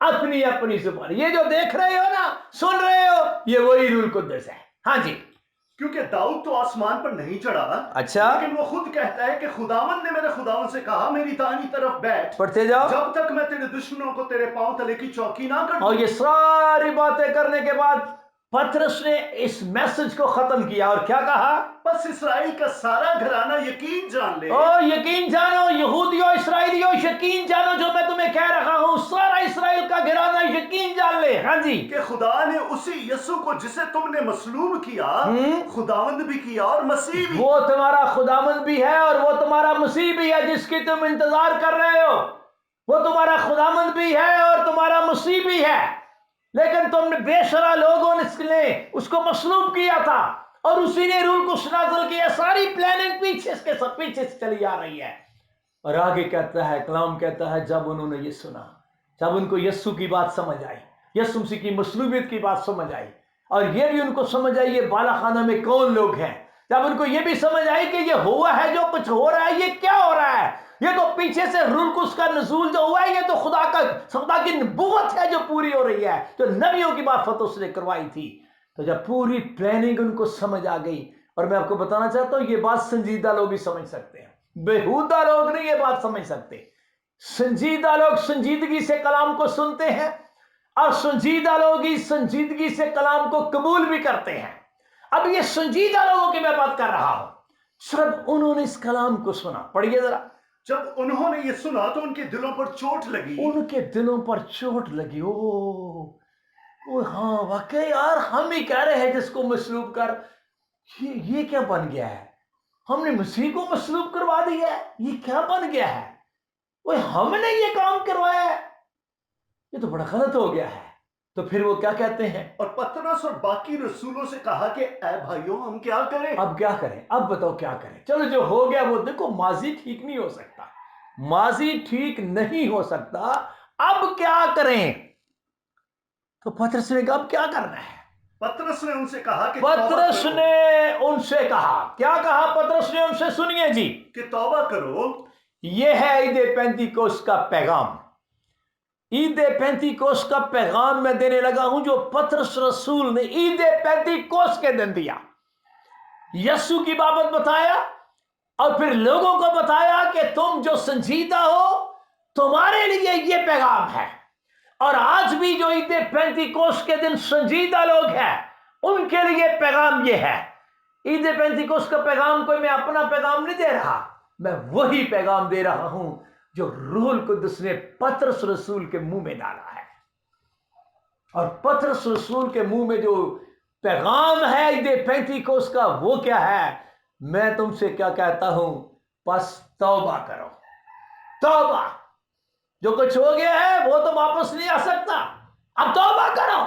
अपनी अपनी जुबान। ये जो देख रहे हो ना, सुन रहे हो, ये वही रूल कुदस है। हाँ जी, क्योंकि दाऊद तो आसमान पर नहीं चढ़ा। अच्छा, लेकिन वो खुद कहता है कि खुदावन ने मेरे खुदावन से कहा मेरी दाहिनी तरफ बैठ, पढ़ते जाओ, जब तक मैं तेरे दुश्मनों को तेरे पांव तले की चौकी ना कर दूं। और ये सारी बातें करने के बाद पतरस ने इस मैसेज को खत्म किया और क्या कहा? बस इसराइल का सारा घराना यकीन जान ले। ओ यकीन जानो यहूदियों, इसराइलियों, यकीन जानो जो मैं तुम्हें कह रहा हूं। सारा इसराइल का घराना यकीन जान ले। हाँ जी, कि खुदा ने उसी यीशु को जिसे तुमने मसलूब किया खुदावंद भी किया और मसीह भी। वो तुम्हारा खुदावंद भी है और वो तुम्हारा मसीह भी है जिसकी तुम इंतजार कर रहे हो। वो तुम्हारा खुदावंद भी है और तुम्हारा मसीह भी है। लेकिन तुमने बेशरा लोगों ने उसको मसलूब किया था और उसी ने रूल को नाज़िल किया। सारी प्लानिंग पीछे से चली आ रही है। और आगे कहता है, कलाम कहता है, जब उन्होंने ये सुना, जब उनको यीशु की बात समझ आई, यीशु मसीह की मसलूबियत की बात समझ आई, और ये भी उनको समझ आई ये बालाखाना में कौन लोग हैं, जब उनको ये भी समझ आई कि ये हुआ है जो कुछ हो रहा है, ये क्या हो रहा है, ये तो पीछे से रूल कुछ का नज़ूल जो हुआ है, ये तो खुदा की नबूवत है जो पूरी हो रही है, जो नबियों की मार्फत उसने करवाई थी। तो जब पूरी प्लानिंग उनको समझ आ गई, और मैं आपको बताना चाहता हूं ये बात संजीदा लोग ही समझ सकते हैं, बेहुदा लोग नहीं ये बात समझ सकते। संजीदा लोग संजीदगी से कलाम को सुनते हैं और संजीदा लोग ही संजीदगी से कलाम को कबूल भी करते हैं। अब ये संजीदा लोगों की मैं बात कर रहा हूं। सिर्फ उन्होंने इस कलाम को सुना। पढ़िए जरा। जब उन्होंने ये सुना तो उनके दिलों पर चोट लगी। उनके दिलों पर चोट लगी। ओ हाँ, वाकई यार, हम ही कह रहे हैं जिसको मसलूब कर, ये क्या बन गया है? हमने मसीह को मसलूब करवा दिया है। ये क्या बन गया है? वो हमने ये काम करवाया है। ये तो बड़ा गलत हो गया है। तो फिर वो क्या कहते हैं? और पतरस और बाकी रसूलों से कहा कि ऐ भाइयों हम क्या करें? अब क्या करें? अब बताओ क्या करें? चलो जो हो गया वो देखो, माजी ठीक नहीं हो सकता, माजी ठीक नहीं हो सकता। अब क्या करें? तो पतरस ने कहा अब क्या करना है? पतरस ने उनसे कहा कि पतरस ने उनसे कहा, क्या कहा पतरस ने उनसे? सुनिए जी, कि तौबा करो। यह है ईद पेंतीकोस्त का पैगाम। ईद पेंतीकोस्त का पैगाम मैं देने लगा हूं जो पतरस रसूल ने ईद पेंतीकोस्त के दिन दिया। यीशु की बाबत बताया और फिर लोगों को बताया कि तुम जो संजीदा हो, तुम्हारे लिए ये पैगाम है। और आज भी जो ईद पेंतीकोस्त के दिन संजीदा लोग हैं, उनके लिए पैगाम ये है। ईद पेंतीकोस्त का पैगाम कोई मैं अपना पैगाम नहीं दे रहा, मैं वही पैगाम दे रहा हूं जो रूह कुद्दुस ने पतरस रसूल के मुंह में डाला है। और पतरस रसूल के मुंह में जो पैगाम है ईद पेंतीकोस्त का, वो क्या है? मैं तुमसे क्या कहता हूं, बस तौबा करो। तौबा, जो कुछ हो गया है वो तो वापस नहीं आ सकता। अब तौबा करो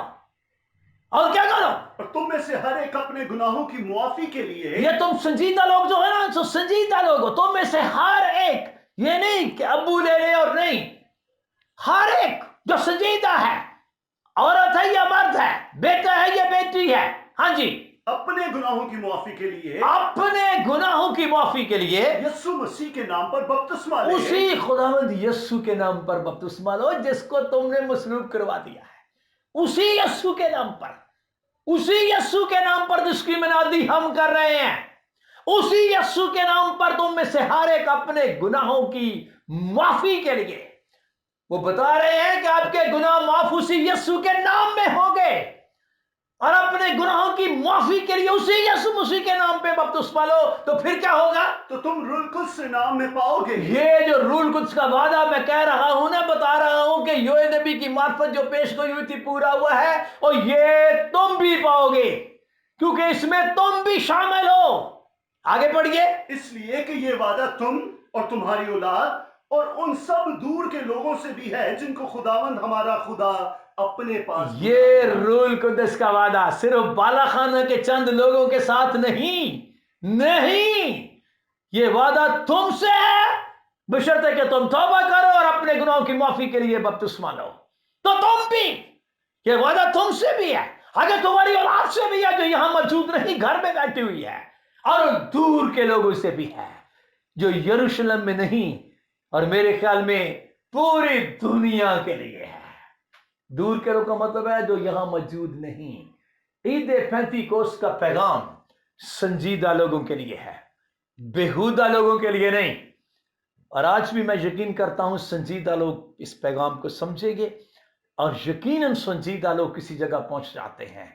और क्या करो? और तुम में से हर एक अपने गुनाहों की मुआफी के लिए, ये तुम संजीदा लोग जो है ना, जो संजीदा लोग हो, तुम में से हर एक, ये नहीं कि अब्बू ले ले और नहीं, हर एक जो संजीदा है, औरत है या मर्द है, बेटा है या बेटी है, हाँ जी, अपने गुनाहों की मुआफी के लिए, अपने गुनाहों की माफी के लिए यीशु मसीह के नाम पर बपतिस्मा ले। उसी खुदावंद यीशु के नाम पर बपतिस्मा लो जिसको तुमने मसलूब करवा दिया है। उसी यीशु के नाम पर, उसी यीशु के नाम पर जिसकी मनादी हम कर रहे हैं, उसी यीशु के नाम पर तुम में से हर एक अपने गुनाहों की माफी के लिए, वो बता रहे हैं कि आपके गुनाह माफ उसी यीशु के नाम में होंगे। और अपने गुनाहों की माफी के लिए उसी यीशु मसीह के नाम पे बपतिस्मा लो, तो फिर क्या होगा? तो तुम रूह कुद्स से नाम में पाओगे। ये जो रूह कुद्स का वादा मैं कह रहा हूं ना, बता रहा हूं कि योएल नबी की मार्फत जो पेश गोई हुई थी पूरा हुआ है, और ये तुम भी पाओगे, क्योंकि इसमें तुम भी शामिल हो। आगे पढ़िए। इसलिए कि ये वादा तुम और तुम्हारी औलाद और उन सब दूर के लोगों से भी है जिनको खुदावंद हमारा खुदा अपने पास। ये रूह कुद्स का वादा सिर्फ बालाखाना के चंद लोगों के साथ नहीं, ये वादा तुमसे है, बशर्ते कि तुम तौबा करो और अपने गुनाहों की माफी के लिए बपतिस्मा लो। तो तुम भी, ये वादा तुमसे भी है, अगर तुम्हारी औलाद से भी है जो यहां मौजूद नहीं, घर में बैठी हुई है, और दूर के लोगों से भी है जो यरूशलेम में नहीं, और मेरे ख्याल में पूरी दुनिया के लिए है। दूर के लोगों का मतलब है जो यहां मौजूद नहीं। ईद पेंतीकोस्त का पैगाम संजीदा लोगों के लिए है, बेहुदा लोगों के लिए नहीं। और आज भी मैं यकीन करता हूं संजीदा लोग इस पैगाम को समझेंगे, और यकीनन संजीदा लोग किसी जगह पहुंच जाते हैं।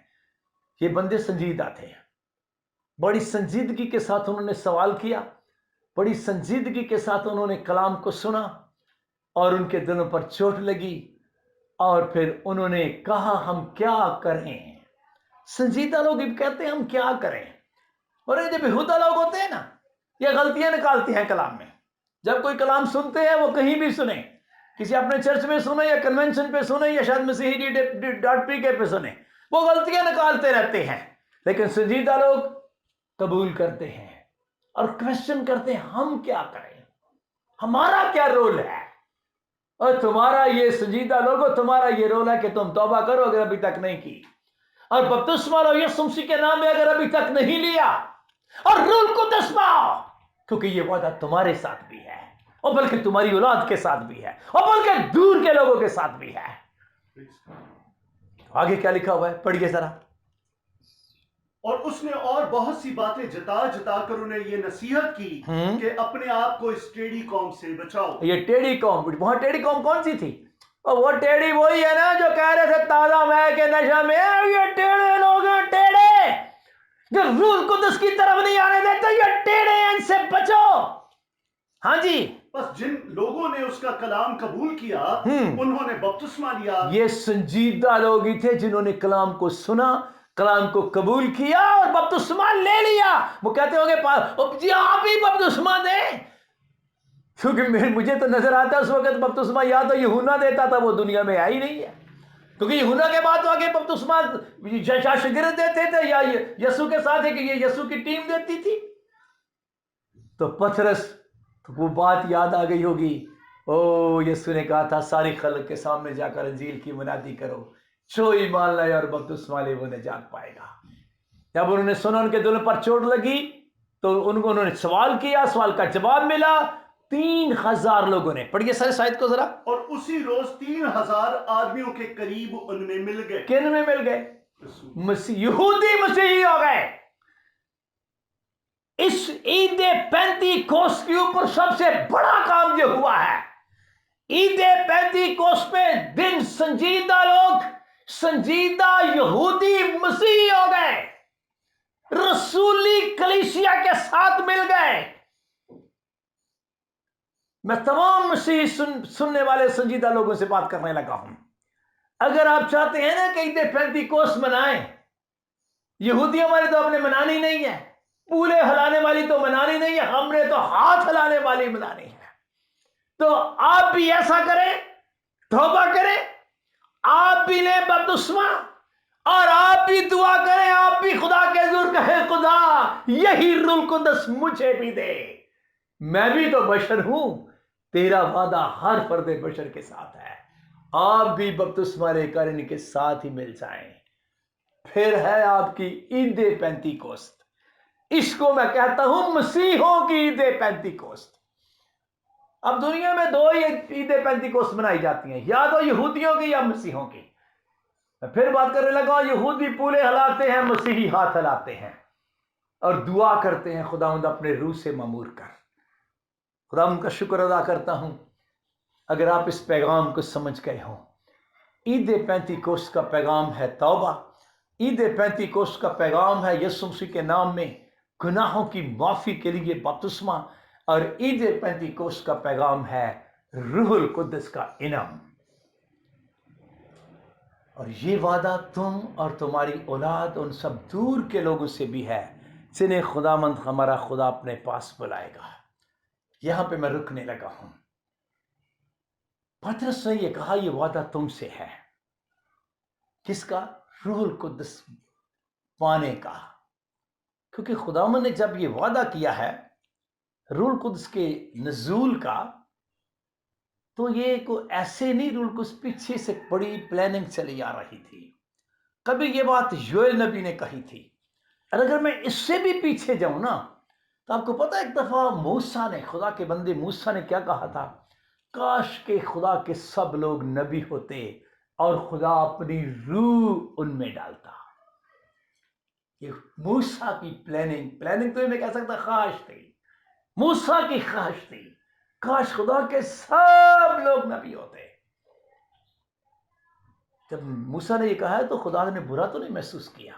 ये बंदे संजीदा थे, बड़ी संजीदगी के साथ उन्होंने सवाल किया, बड़ी संजीदगी के साथ उन्होंने कलाम को सुना, और उनके दिलों पर चोट लगी, और फिर उन्होंने कहा हम क्या करें। संजीदा लोग कहते हैं हम क्या करें। और ये जो बेहुदा लोग होते हैं ना, ये गलतियां निकालते हैं कलाम में। जब कोई कलाम सुनते हैं, वो कहीं भी सुने, किसी अपने चर्च में सुने या कन्वेंशन पे सुने या शायद मसीही .pk पे सुने, वो गलतियां निकालते रहते हैं। लेकिन संजीदा लोग कबूल करते हैं और क्वेश्चन करते हैं हम क्या करें, हमारा क्या रोल है। और तुम्हारा ये संजीदा लोगों, तुम्हारा ये रोल है कि तुम तौबा करो अगर अभी तक नहीं की, और बपतिस्मा लो यीशु मसीह के नाम में अगर अभी तक नहीं लिया, और रूह कुद्स पाओ, क्योंकि ये वादा तुम्हारे साथ भी है, और बल्कि तुम्हारी औलाद के साथ भी है, और बल्कि दूर के लोगों के साथ भी है। आगे क्या लिखा हुआ है, पढ़िए जरा। और उसने और बहुत सी बातें जता जता कर उन्हें ये नसीहत की कि अपने आप को इस टेढ़ी कौम से बचाओ। ये टेढ़ी कौम, वहां टेढ़ी कौम कौन सी थी? और वो टेढ़ी वही है ना जो कह रहे थे ताजा मैं के नशा में, ये टेढ़े लोग टेढ़े जो रूह कुद्स की तरफ नहीं आने देते, ये टेढ़े, इनसे बचो। हाँ जी, बस जिन लोगों ने उसका कलाम कबूल किया उन्होंने बपतिस्मा लिया। ये संजीदा लोग ही थे जिन्होंने कलाम को सुना, कलाम को कबूल किया और बपतिस्मा ले लिया। वो कहते होंगे जी आप ही बपतिस्मा दें, क्योंकि मुझे तो नजर आता है उस वक्त बपतिस्मा या तो यूहन्ना देता था, वो दुनिया में आई नहीं है, क्योंकि यूहन्ना के बाद आगे बपतिस्मा शागिर्द देते थे या यीशु के साथ है कि ये यीशु की टीम देती थी। तो पतरस वो बात याद आ गई होगी, ओ यीशु ने कहा था सारी खल्क के सामने जाकर अंजील की मुनादी करो, जो ईमान लाए और बपतिस्मा ले वो निजात पाएगा। जब उन्होंने सुना, उनके दिल पर चोट लगी, तो उन्होंने सवाल किया, सवाल का जवाब मिला। 3000 लोगों ने, पढ़िए सारे शायद को जरा। और उसी रोज 3000 आदमियों के करीब उनमें मिल गए। किन में मिल गए? यहूदी मसीही हो गए। इस ईद पेंतीकोस्त के ऊपर सबसे बड़ा काम जो हुआ है, ईद पेंतीकोस्त पे दिन संजीदा लोग, संजीदा यहूदी मसीही हो गए, रसूली कलीसिया के साथ मिल गए। میں تمام مسیحی سننے والے سنجیدہ لوگوں سے بات کرنے لگا ہوں. اگر آپ چاہتے ہیں نا کہ عید پینتیکوست منائیں، یہودیوں والی تو ہم نے منانی نہیں ہے، پولے ہلانے والی تو منانی نہیں ہے، ہم نے تو ہاتھ ہلانے والی منانی ہے. تو آپ بھی ایسا کریں، توبہ کریں، آپ بھی لیں بپتسمہ، اور آپ بھی دعا کریں، آپ بھی خدا کے حضور کہیں خدا یہی روح القدس مجھے بھی دے. میں بھی تو بشر ہوں، تیرا وعدہ ہر فرد بشر کے ساتھ ہے. آپ بھی بپتسمہ لے کر ان کے ساتھ ہی مل جائیں. پھر ہے آپ کی عید پینتیکوست. اس کو میں کہتا ہوں مسیحوں کی عید پینتیکوست. اب دنیا میں دو ہی عید پینتیکوست منائی جاتی ہیں، یا تو یہودیوں کی یا مسیحوں کی. میں پھر بات کرنے لگا، یہودی پولے ہلاتے ہیں، مسیحی ہاتھ ہلاتے ہیں اور دعا کرتے ہیں خداوند اپنے روح سے مامور کر. خداوند کا شکر ادا کرتا ہوں اگر آپ اس پیغام کو سمجھ گئے ہوں. عید پینتیکوست کا پیغام ہے توبہ. عید پینتیکوست کا پیغام ہے یسوع مسیح کے نام میں گناہوں کی معافی کے لیے بپتسمہ. اور عید پینتیکوست کا پیغام ہے روح القدس کا انعام. اور یہ وعدہ تم اور تمہاری اولاد ان سب دور کے لوگوں سے بھی ہے جنہیں خداوند ہمارا خدا اپنے پاس بلائے گا. یہاں پہ میں رکنے لگا ہوں. پطرس نے یہ کہا یہ وعدہ تم سے ہے. کس کا؟ روح القدس پانے کا. کیونکہ خداوند نے جب یہ وعدہ کیا ہے روح القدس کے نزول کا، تو یہ کوئی ایسے نہیں، روح القدس پیچھے سے بڑی پلاننگ چلی آ رہی تھی. کبھی یہ بات یوئیل نبی نے کہی تھی. اور اگر میں اس سے بھی پیچھے جاؤں نا، تو آپ کو پتا ایک دفعہ موسیٰ نے، خدا کے بندے موسیٰ نے کیا کہا تھا؟ کاش کہ خدا کے سب لوگ نبی ہوتے اور خدا اپنی روح ان میں ڈالتا. یہ موسیٰ کی پلاننگ تو میں کہہ سکتا خواہش تھی، موسیٰ کی خواہش تھی. کاش خدا کے سب لوگ نبی ہوتے. جب موسیٰ نے یہ کہا ہے تو خدا نے برا تو نہیں محسوس کیا.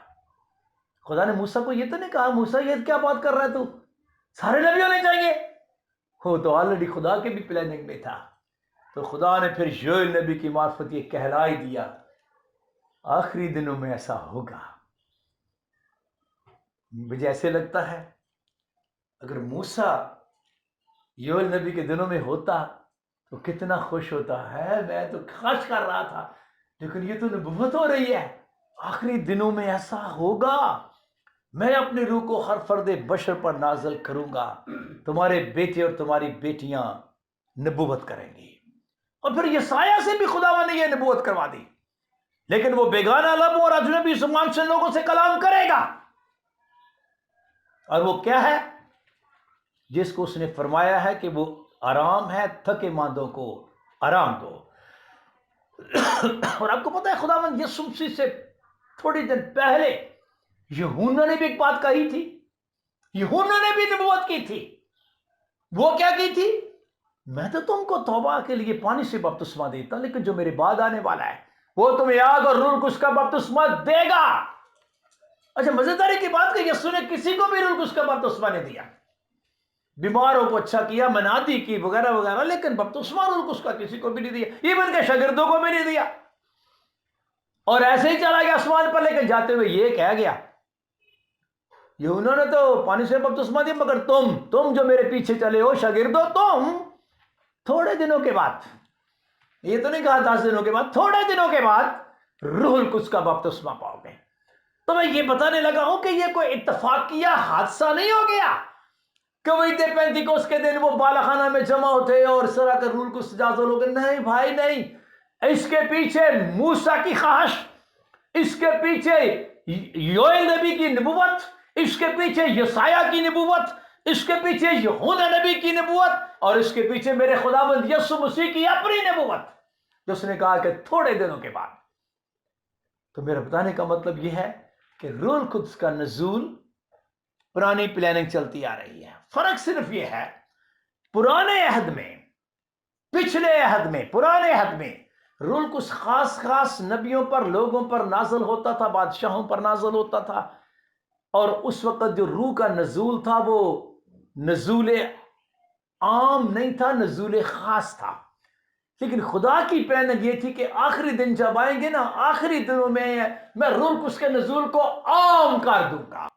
خدا نے موسیٰ کو یہ تو نہیں کہا موسیٰ یہ کیا بات کر رہا ہے تو، سارے نبی ہونے چاہیے. وہ تو آلریڈی خدا کے بھی پلاننگ میں تھا. تو خدا نے پھر یوئیل نبی کی معرفت یہ کہلا ہی دیا آخری دنوں میں ایسا ہوگا. مجھے ایسے لگتا ہے اگر موسیٰ یوئیل نبی کے دنوں میں ہوتا تو کتنا خوش ہوتا ہے. میں تو خواہش کر رہا تھا، لیکن یہ تو نبوت ہو رہی ہے آخری دنوں میں ایسا ہوگا، میں اپنے روح کو ہر فرد بشر پر نازل کروں گا، تمہارے بیٹے اور تمہاری بیٹیاں نبوت کریں گی. اور پھر یسایہ سے بھی خداوند نے یہ نبوت کروا دی. لیکن وہ بیگانہ لبوں اور اجنبی زبان سے لوگوں سے کلام کرے گا. اور وہ کیا ہے؟ جس کو اس نے فرمایا ہے کہ وہ آرام ہے، تھکے ماندوں کو آرام دو. اور آپ کو پتا ہے خداوند یسوع مسیح سے تھوڑی دن پہلے یوحنا نے بھی ایک بات کہی تھی. یوحنا نے بھی نبوت کی تھی. وہ کیا کی تھی؟ میں تو تم کو توبہ کے لیے پانی سے بپتسمہ دیتا، لیکن جو میرے بعد آنے والا ہے وہ تمہیں آگ اور روح القدس کا بپتسمہ دے گا. اچھا مزیداری کی بات کہ یسوع نے کسی کو بھی روح القدس کا بپتسمہ نہیں دیا. بیماروں کو اچھا کیا، منادی کی وغیرہ وغیرہ، لیکن بپتسمہ روح القدس کا کسی کو بھی نہیں دیا، ایون کہ شاگردوں کو بھی نہیں دیا. اور ایسے ہی چلا گیا آسمان پر. لیکن جاتے ہوئے یہ کہہ گیا انہوں نے تو پانی سے بپتسمہ دیا، مگر تم جو میرے پیچھے چلے ہو شاگردوں، تم تھوڑے دنوں کے بعد، یہ تو نہیں کہا 10 دنوں کے بعد، تھوڑے دنوں کے بعد روح القدس کا بپتسمہ پاؤ گے. تو میں یہ بتانے لگا ہوں کہ یہ کوئی اتفاقیہ حادثہ نہیں ہو گیا کہ وہ عید پینتیکوست کے دن وہ بالا خانہ میں جمع ہوتے اور اس طرح کا روح القدس جازو لوگ. نہیں بھائی نہیں. اس کے پیچھے موسیٰ کی خواہش، اس کے پیچھے یوئیل نبی کی نبوت، اس کے پیچھے یسایہ کی نبوت، اس کے پیچھے یوحنا نبی کی نبوت، اور اس کے پیچھے میرے خداوند یسوع مسیح کی اپنی نبوت، جو اس نے کہا کہ تھوڑے دنوں کے بعد. تو میرا بتانے کا مطلب یہ ہے کہ روح القدس کا نزول پرانی پلاننگ چلتی آ رہی ہے. فرق صرف یہ ہے پرانے عہد میں، پچھلے عہد میں، پرانے عہد میں روح القدس خاص نبیوں پر، لوگوں پر نازل ہوتا تھا، بادشاہوں پر نازل ہوتا تھا. اور اس وقت جو روح کا نزول تھا وہ نزول عام نہیں تھا، نزول خاص تھا. لیکن خدا کی پلاننگ یہ تھی کہ آخری دن جب آئیں گے نا، آخری دنوں میں روح القدس کے نزول کو عام کر دوں گا.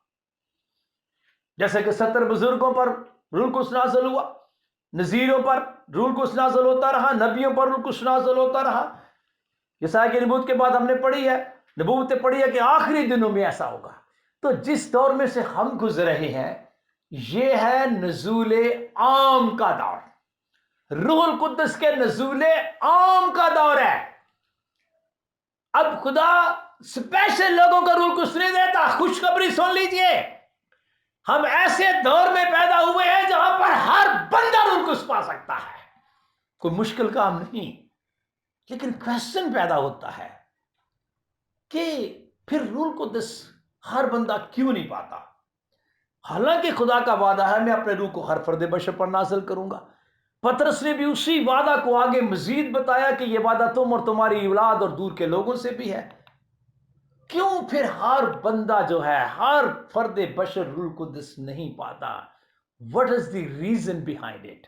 جیسے کہ 70 بزرگوں پر روح القدس نازل ہوا، نذیروں پر روح القدس نازل ہوتا رہا، نبیوں پر روح القدس نازل ہوتا رہا. یسایا کی نبوت کے بعد ہم نے پڑھی ہے، نبوتیں پڑھی ہے کہ آخری دنوں میں ایسا ہوگا. تو جس دور میں سے ہم گزر رہے ہیں یہ ہے نزول عام کا دور. روح القدس کے نزول عام کا دور ہے. اب خدا اسپیشل لوگوں کا روح القدس نہیں دیتا. خوشخبری سن لیجئے، ہم ایسے دور میں پیدا ہوئے ہیں جہاں پر ہر بندہ روح القدس پا سکتا ہے. کوئی مشکل کام نہیں. لیکن کویسچن پیدا ہوتا ہے کہ پھر روح القدس ہر بندہ کیوں نہیں پاتا؟ حالانکہ خدا کا وعدہ ہے میں اپنے روح کو ہر فرد بشر پر نازل کروں گا. پطرس نے بھی اسی وعدہ کو آگے مزید بتایا کہ یہ وعدہ تم اور تمہاری اولاد اور دور کے لوگوں سے بھی ہے. کیوں پھر ہر بندہ جو ہے، ہر فرد بشر روح القدس نہیں پاتا؟ What is the reason behind it?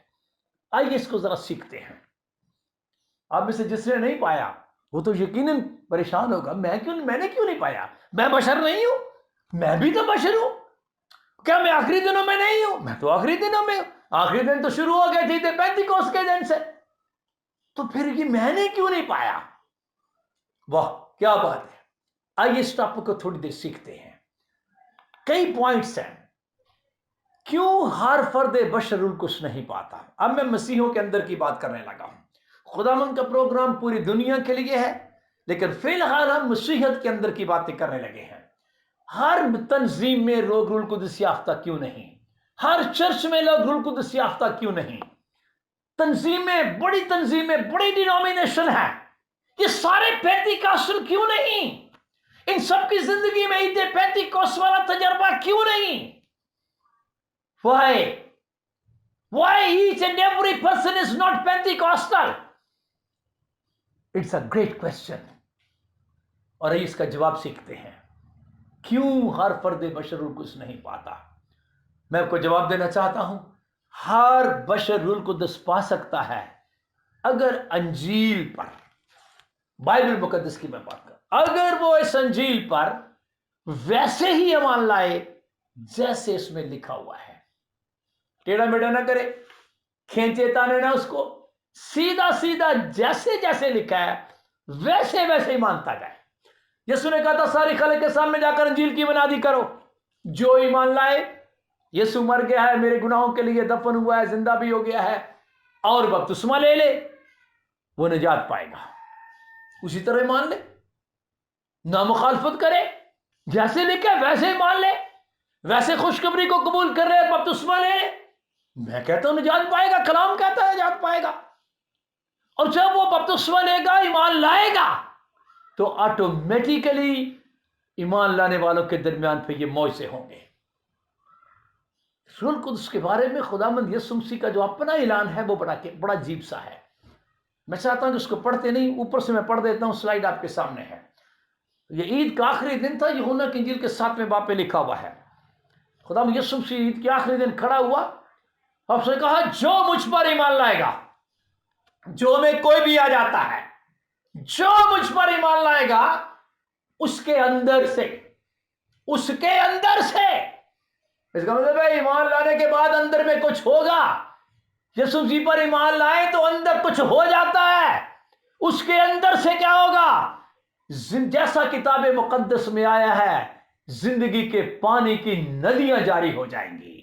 آئیے اس کو ذرا سیکھتے ہیں. آپ میں سے جس نے نہیں پایا وہ تو یقیناً پریشان ہوگا، میں نے کیوں نہیں پایا؟ میں بشر نہیں ہوں؟ میں بھی تو بشر ہوں. کیا میں آخری دنوں میں نہیں ہوں؟ میں تو آخری دنوں میں ہوں. آخری دن تو شروع ہو گئے تھے پینتیکوست کے دن سے. تو پھر یہ میں نے کیوں نہیں پایا؟ واہ کیا بات ہے. آئیے اس ٹاپک کو تھوڑی دیر سیکھتے ہیں. کئی پوائنٹس ہیں کیوں ہر فرد بشر روح القدس نہیں پاتا. اب میں مسیحوں کے اندر کی بات کرنے لگا ہوں. خداوند کا پروگرام پوری دنیا کے لیے ہے، لیکن فی الحال ہم مسیحیت کے اندر کی باتیں کرنے لگے ہیں. ہر تنظیم میں لوگ روح القدس یافتہ کیوں نہیں؟ ہر چرچ میں لوگ روح القدس یافتہ کیوں نہیں؟ بڑی تنظیمیں، بڑی ڈینومینیشن ہے، یہ سارے پینتیکاسٹل کیوں نہیں؟ ان سب کی زندگی میں عید پینتیکوست والا تجربہ کیوں نہیں؟ Why each and every person is not Pentecostal? It's a great question. اور اس کا جواب سیکھتے ہیں. کیوں ہر فرد بشر روح القدس نہیں پاتا؟ میں آپ کو جواب دینا چاہتا ہوں. ہر بشر روح القدس پا سکتا ہے اگر انجیل پر، بائبل مقدس کی میں بات کروں، اگر وہ اس انجیل پر ویسے ہی ایمان لائے جیسے اس میں لکھا ہوا ہے. ٹیڑھا میڑھا نہ کرے، کھینچے تانے نہ اس کو، سیدھا سیدھا جیسے جیسے لکھا ہے ویسے ویسے ہی مانتا جائے. یسوع نے کہا تھا ساری خلق کے سامنے جا کر انجیل کی منادی کرو. جو ایمان لائے یسوع مر گیا ہے، میرے گناہوں کے لیے دفن ہوا ہے، زندہ بھی ہو گیا ہے، اور بپتسمہ لے لے، وہ نجات پائے گا. اسی طرح ایمان لے، نہ مخالفت کرے، جیسے لکھا ہے ویسے ہی مان لے، ویسے خوشخبری کو قبول کر رہے بپتسمہ لے لے. میں کہتا ہوں نجات پائے گا، کلام کہتا ہے نجات پائے گا. اور جب وہ بپتسمہ لے گا، ایمان لائے گا، تو آٹومیٹیکلی ایمان لانے والوں کے درمیان پہ یہ معجزے ہوں گے. روح القدس کے بارے میں خداوند یسوع مسیح کا جو اپنا اعلان ہے وہ بڑا عجیب سا ہے. میں چاہتا ہوں کہ اس کو پڑھتے نہیں، اوپر سے میں پڑھ دیتا ہوں. سلائیڈ آپ کے سامنے ہے. یہ عید کا آخری دن تھا. یوحنا کی انجیل کے 7ویں باب پہ لکھا ہوا ہے. خداوند یسوع مسیح عید کے آخری دن کھڑا ہوا، آپ سے کہا جو مجھ پر ایمان لائے گا، جو میں کوئی بھی آ جاتا ہے، جو مجھ پر ایمان لائے گا، اس کے اندر سے اس کا مطلب ہے ایمان لانے کے بعد اندر میں کچھ ہوگا. یسوع مسیح پر ایمان لائے تو اندر کچھ ہو جاتا ہے. اس کے اندر سے کیا ہوگا؟ جیسا کتاب مقدس میں آیا ہے، زندگی کے پانی کی ندیاں جاری ہو جائیں گی.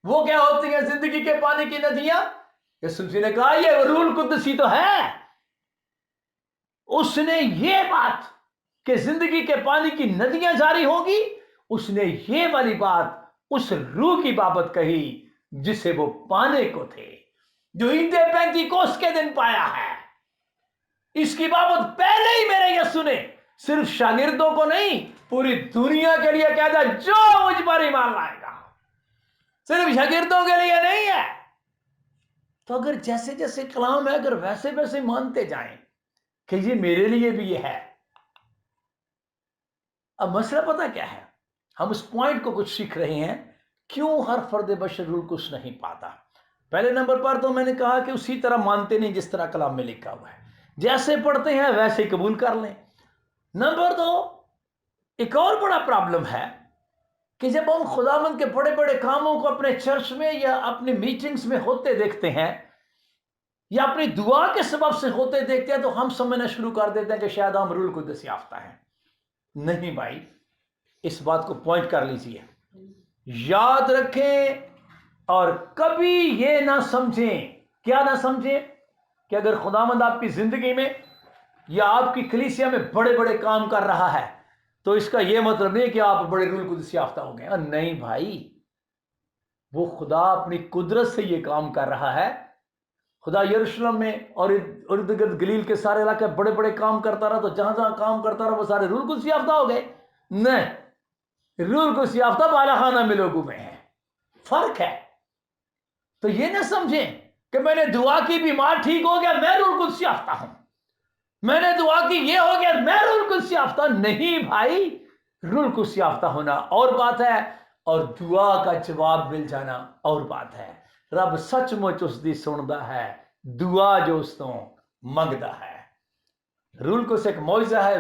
وہ کیا ہوتی ہیں زندگی کے پانی کی ندیاں؟ یسوع مسیح نے کہا یہ روح القدس ہی تو ہے. اس نے یہ بات کہ زندگی کے پانی کی ندیاں جاری ہوگی، اس نے یہ والی بات اس روح کی بابت کہی جسے وہ پانے کو تھے، جو عید پینتیکوست کے دن پایا ہے. اس کی بابت پہلے ہی میرے یسوع نے صرف شاگردوں کو نہیں، پوری دنیا کے لیے کہا تھا جو مجھ پر ایمان لائے گا. صرف شاگردوں کے لیے نہیں ہے. تو اگر جیسے جیسے کلام ہے، اگر ویسے ویسے مانتے جائیں کہ یہ میرے لیے بھی یہ ہے. اب مسئلہ پتہ کیا ہے؟ ہم اس پوائنٹ کو کچھ سیکھ رہے ہیں. کیوں ہر فرد بشر روح القدس نہیں پاتا؟ پہلے نمبر پر تو میں نے کہا کہ اسی طرح مانتے نہیں جس طرح کلام میں لکھا ہوا ہے، جیسے پڑھتے ہیں ویسے ہی قبول کر لیں۔ نمبر دو، ایک اور بڑا پرابلم ہے کہ جب ہم خداوند کے بڑے بڑے کاموں کو اپنے چرچ میں یا اپنی میٹنگز میں ہوتے دیکھتے ہیں یا اپنی دعا کے سبب سے ہوتے دیکھتے ہیں تو ہم سمجھنا شروع کر دیتے ہیں کہ شاید ہم روح القدس یافتہ ہیں۔ نہیں بھائی، اس بات کو پوائنٹ کر لیجئے، یاد رکھیں اور کبھی یہ نہ سمجھیں، کیا نہ سمجھیں، کہ اگر خداوند آپ کی زندگی میں یا آپ کی کلیسیا میں بڑے بڑے کام کر رہا ہے تو اس کا یہ مطلب نہیں کہ آپ بڑے روح القدس یافتہ ہو گئے۔ نہیں بھائی، وہ خدا اپنی قدرت سے یہ کام کر رہا ہے۔ خدا یروشلم میں اور ارد گرد گلیل کے سارے علاقے بڑے بڑے کام کرتا رہا، تو جہاں جہاں کام کرتا رہا وہ سارے روح القدس یافتہ ہو گئے؟ نہیں، روح القدس یافتہ بالا خانہ میں لوگوں میں ہے، فرق ہے۔ تو یہ نہ سمجھیں کہ میں نے دعا کی بیمار ٹھیک ہو گیا میں روح القدس یافتہ ہوں، میں نے دعا کی یہ ہو گیا میں روح القدس یافتہ۔ نہیں بھائی، روح القدس یافتہ ہونا اور بات ہے اور دعا کا جواب مل جانا اور بات ہے۔ رب سچ مچ اس دی سندا ہے دعا جو اس تو منگدا ہے۔ روح القدس ایک معجزہ ہے،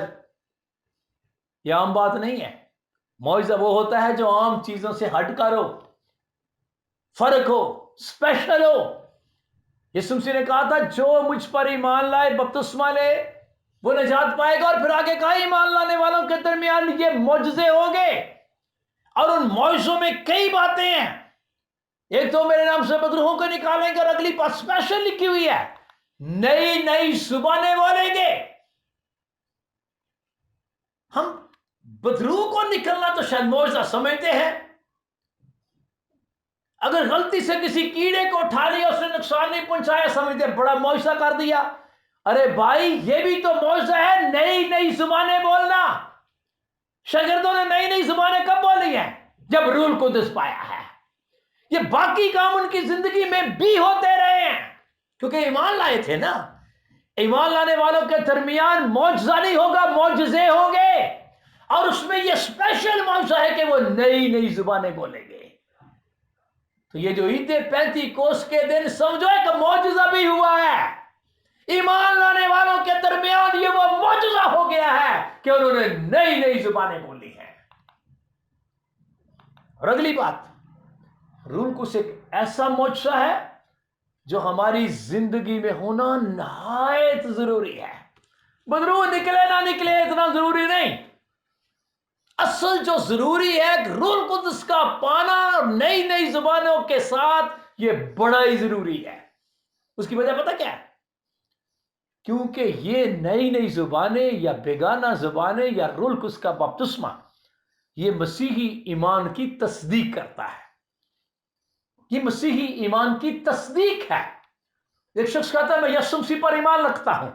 یہ عام بات نہیں ہے۔ معجزہ وہ ہوتا ہے جو عام چیزوں سے ہٹ کر ہو، فرق ہو، اسپیشل ہو۔ یسوع مسیح نے کہا تھا جو مجھ پر ایمان لائے، بپتسمہ لے، وہ نجات پائے گا، اور پھر آگے کہا ایمان لانے والوں کے درمیان یہ معجزے ہوں گے، اور ان معجزوں میں کئی باتیں ہیں۔ ایک تو میرے نام سے بدروہوں کو نکالیں گے، اور اگلی بات اسپیشل لکھی ہوئی ہے، نئی نئی زبانیں بولیں گے۔ ہم بدروہ کو نکلنا تو شاید معجزہ سمجھتے ہیں، اگر غلطی سے کسی کیڑے کو اٹھا لیا اس نے نقصان نہیں پہنچایا سمجھتے بڑا معجزہ کر دیا۔ ارے بھائی، یہ بھی تو معجزہ ہے، نئی نئی زبانیں بولنا۔ شاگردوں نے نئی نئی زبانیں کب بولی ہیں؟ جب روح القدس پایا ہے۔ یہ باقی کام ان کی زندگی میں بھی ہوتے رہے ہیں کیونکہ ایمان لائے تھے نا۔ ایمان لانے والوں کے درمیان معجزہ نہیں ہوگا، معجزے ہوں گے، اور اس میں یہ اسپیشل معجزہ ہے کہ وہ نئی نئی زبانیں بولیں گے۔ تو یہ جو عید پینتیکوس کے دن سمجھو ایک معجزہ بھی ہوا ہے، ایمان لانے والوں کے درمیان یہ وہ معجزہ ہو گیا ہے کہ انہوں نے نئی نئی زبانیں بولی ہیں۔ اور اگلی بات، روح القدس ایک ایسا معجزہ ہے جو ہماری زندگی میں ہونا نہایت ضروری ہے۔ بدروح نکلے نہ نکلے اتنا ضروری نہیں، اصل جو ضروری ہے روح القدس کا پانا اور نئی نئی زبانوں کے ساتھ، یہ بڑا ہی ضروری ہے۔ اس کی وجہ پتہ کیا ہے؟ کیونکہ یہ نئی نئی زبانیں یا بیگانہ زبانیں یا روح القدس کا بپتسمہ یہ مسیحی ایمان کی تصدیق کرتا ہے، یہ مسیحی ایمان کی تصدیق ہے۔ ایک شخص کہتا ہے میں یسوع مسیح پر ایمان رکھتا ہوں،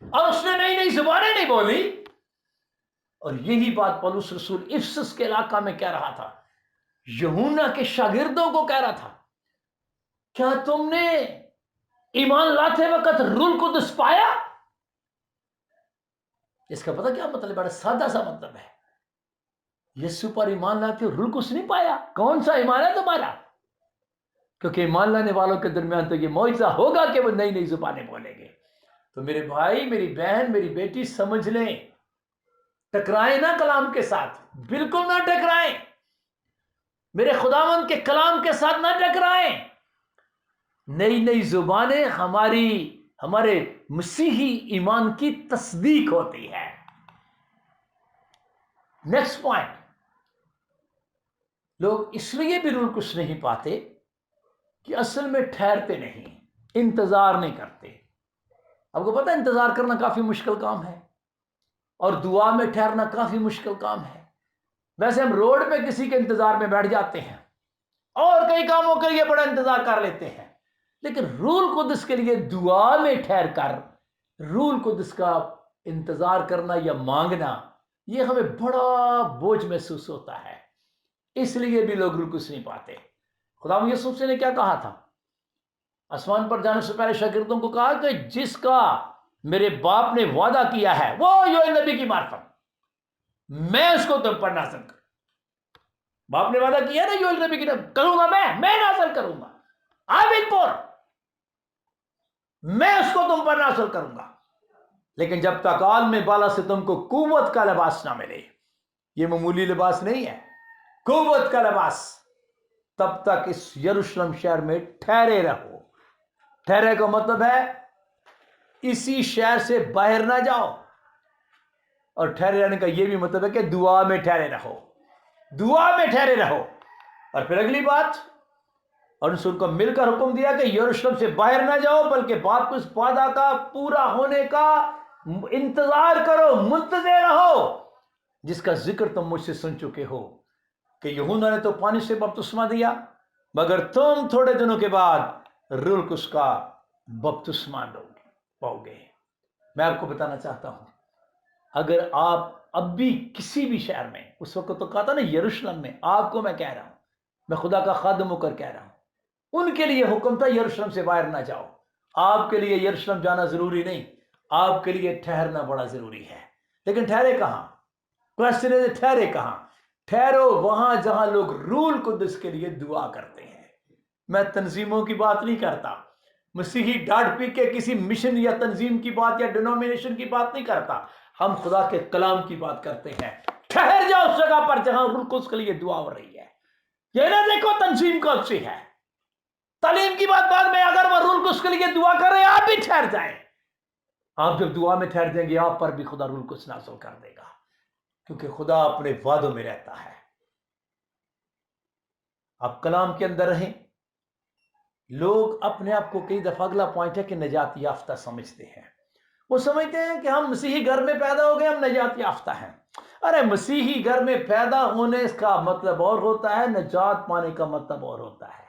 اور اس نے نئی نئی زبانیں نہیں بولی، اور یہی بات پولس رسول افسس کے علاقہ میں کہہ رہا تھا، یوحنا کے شاگردوں کو کہہ رہا تھا، کیا تم نے ایمان لاتے وقت روح القدس پایا؟ اس کا پتہ کیا مطلب؟ بڑا سادہ سا مطلب ہے، یسوع پر ایمان لاتے روح القدس نہیں پایا۔ کون سا ایمان ہے تمہارا؟ کیونکہ ایمان لانے والوں کے درمیان تو یہ معجزہ ہوگا کہ وہ نئی نئی زبانیں بولیں گے۔ تو میرے بھائی، میری بہن، میری بیٹی، سمجھ لیں، ٹکرائیں نہ کلام کے ساتھ، بالکل نہ ٹکرائیں، میرے خداوند کے کلام کے ساتھ نہ ٹکرائیں۔ نئی نئی زبانیں ہمارے مسیحی ایمان کی تصدیق ہوتی ہے۔ نیکسٹ پوائنٹ، لوگ اس لیے بھی روح القدس نہیں پاتے کہ اصل میں ٹھہرتے نہیں، انتظار نہیں کرتے۔ آپ کو پتہ ہے انتظار کرنا کافی مشکل کام ہے، اور دعا میں ٹھہرنا کافی مشکل کام ہے۔ ویسے ہم روڈ پہ کسی کے انتظار میں بیٹھ جاتے ہیں اور کئی کاموں کے لیے بڑا انتظار کر لیتے ہیں، لیکن روح القدس کے لیے دعا میں ٹھہر کر روح القدس کا انتظار کرنا یا مانگنا، یہ ہمیں بڑا بوجھ محسوس ہوتا ہے۔ اس لیے بھی لوگ روح القدس نہیں پاتے۔ خدا یسوع سے نے کیا کہا تھا؟ آسمان پر جانے سے پہلے شاگردوں کو کہا کہ جس کا میرے باپ نے وعدہ کیا ہے وہ یوئیل نبی کی معرفت میں اس کو تم پر نازل کروں۔ باپ نے وعدہ کیا نا یوئیل نبی کی، کروں گا میں نازل کروں گا۔ आबिदपुर, मैं उसको तुम पर नासिल करूंगा, लेकिन जब तक आलम बाला से तुमको कुव्वत का लिबास ना मिले, ये मामूली लिबास नहीं है, कुव्वत का लिबास, तब तक इस यरूशलेम शहर में ठहरे रहो। ठहरे का मतलब है इसी शहर से बाहर ना जाओ, और ठहरे रहने का यह भी मतलब है कि दुआ में ठहरे रहो, दुआ में ठहरे रहो। और फिर अगली बात, और उनको मिलकर हुक्म दिया कि यरूशलेम से बाहर ना जाओ, बल्कि बाप को इस वादा का पूरा होने का इंतजार करो, मुंतज़िर रहो, जिसका जिक्र तुम मुझसे सुन चुके हो कि यूहन्ना ने तो पानी से बपतिस्मा दिया, मगर तुम थोड़े दिनों के बाद रूह कुद्स का बपतिस्मा पाओगे। मैं आपको बताना चाहता हूं, अगर आप अब भी किसी भी शहर में, उस वक्त तो कहा था ना यरूशलेम में, आपको मैं कह रहा हूं, मैं खुदा का खादिम होकर कह रहा हूं, उनके लिए हुक्म था यरूशलेम से बाहर ना जाओ। आपके लिए यरूशलेम जाना जरूरी नहीं, आपके लिए ठहरना बड़ा जरूरी है। लेकिन ठहरे कहां? क्वेश्चन है, ठहरे कहां? ठहरो वहां जहां लोग रूह कुद्स के लिए दुआ करते हैं। मैं तंजीमों की बात नहीं करता, मसीही डांट पी के किसी मिशन या तंजीम की बात या डिनोमिनेशन की बात नहीं करता, हम खुदा के कलाम की बात करते हैं। ठहर जाओ उस जगह पर जहां रूह कुद्स के लिए दुआ हो रही है। ये ना देखो तंजीम कौन सी है, तालीम की बात बाद में, अगर वह रूह कुद्स के लिए दुआ कर रहे हैं, आप भी ठहर जाएं। आप जब दुआ में ठहर जाएंगे, आप पर भी खुदा रूह कुद्स नाज़िल कर देगा, क्योंकि खुदा अपने वादों में रहता है। आप कलाम के अंदर रहें। लोग अपने आप को, कई दफा अगला पॉइंट है कि निजात याफ्ता समझते हैं। वो समझते हैं कि हम मसीही घर में पैदा हो गए, हम निजात याफ्ता हैं। अरे मसीही घर में पैदा होने का मतलब और होता है, निजात पाने का मतलब और होता है।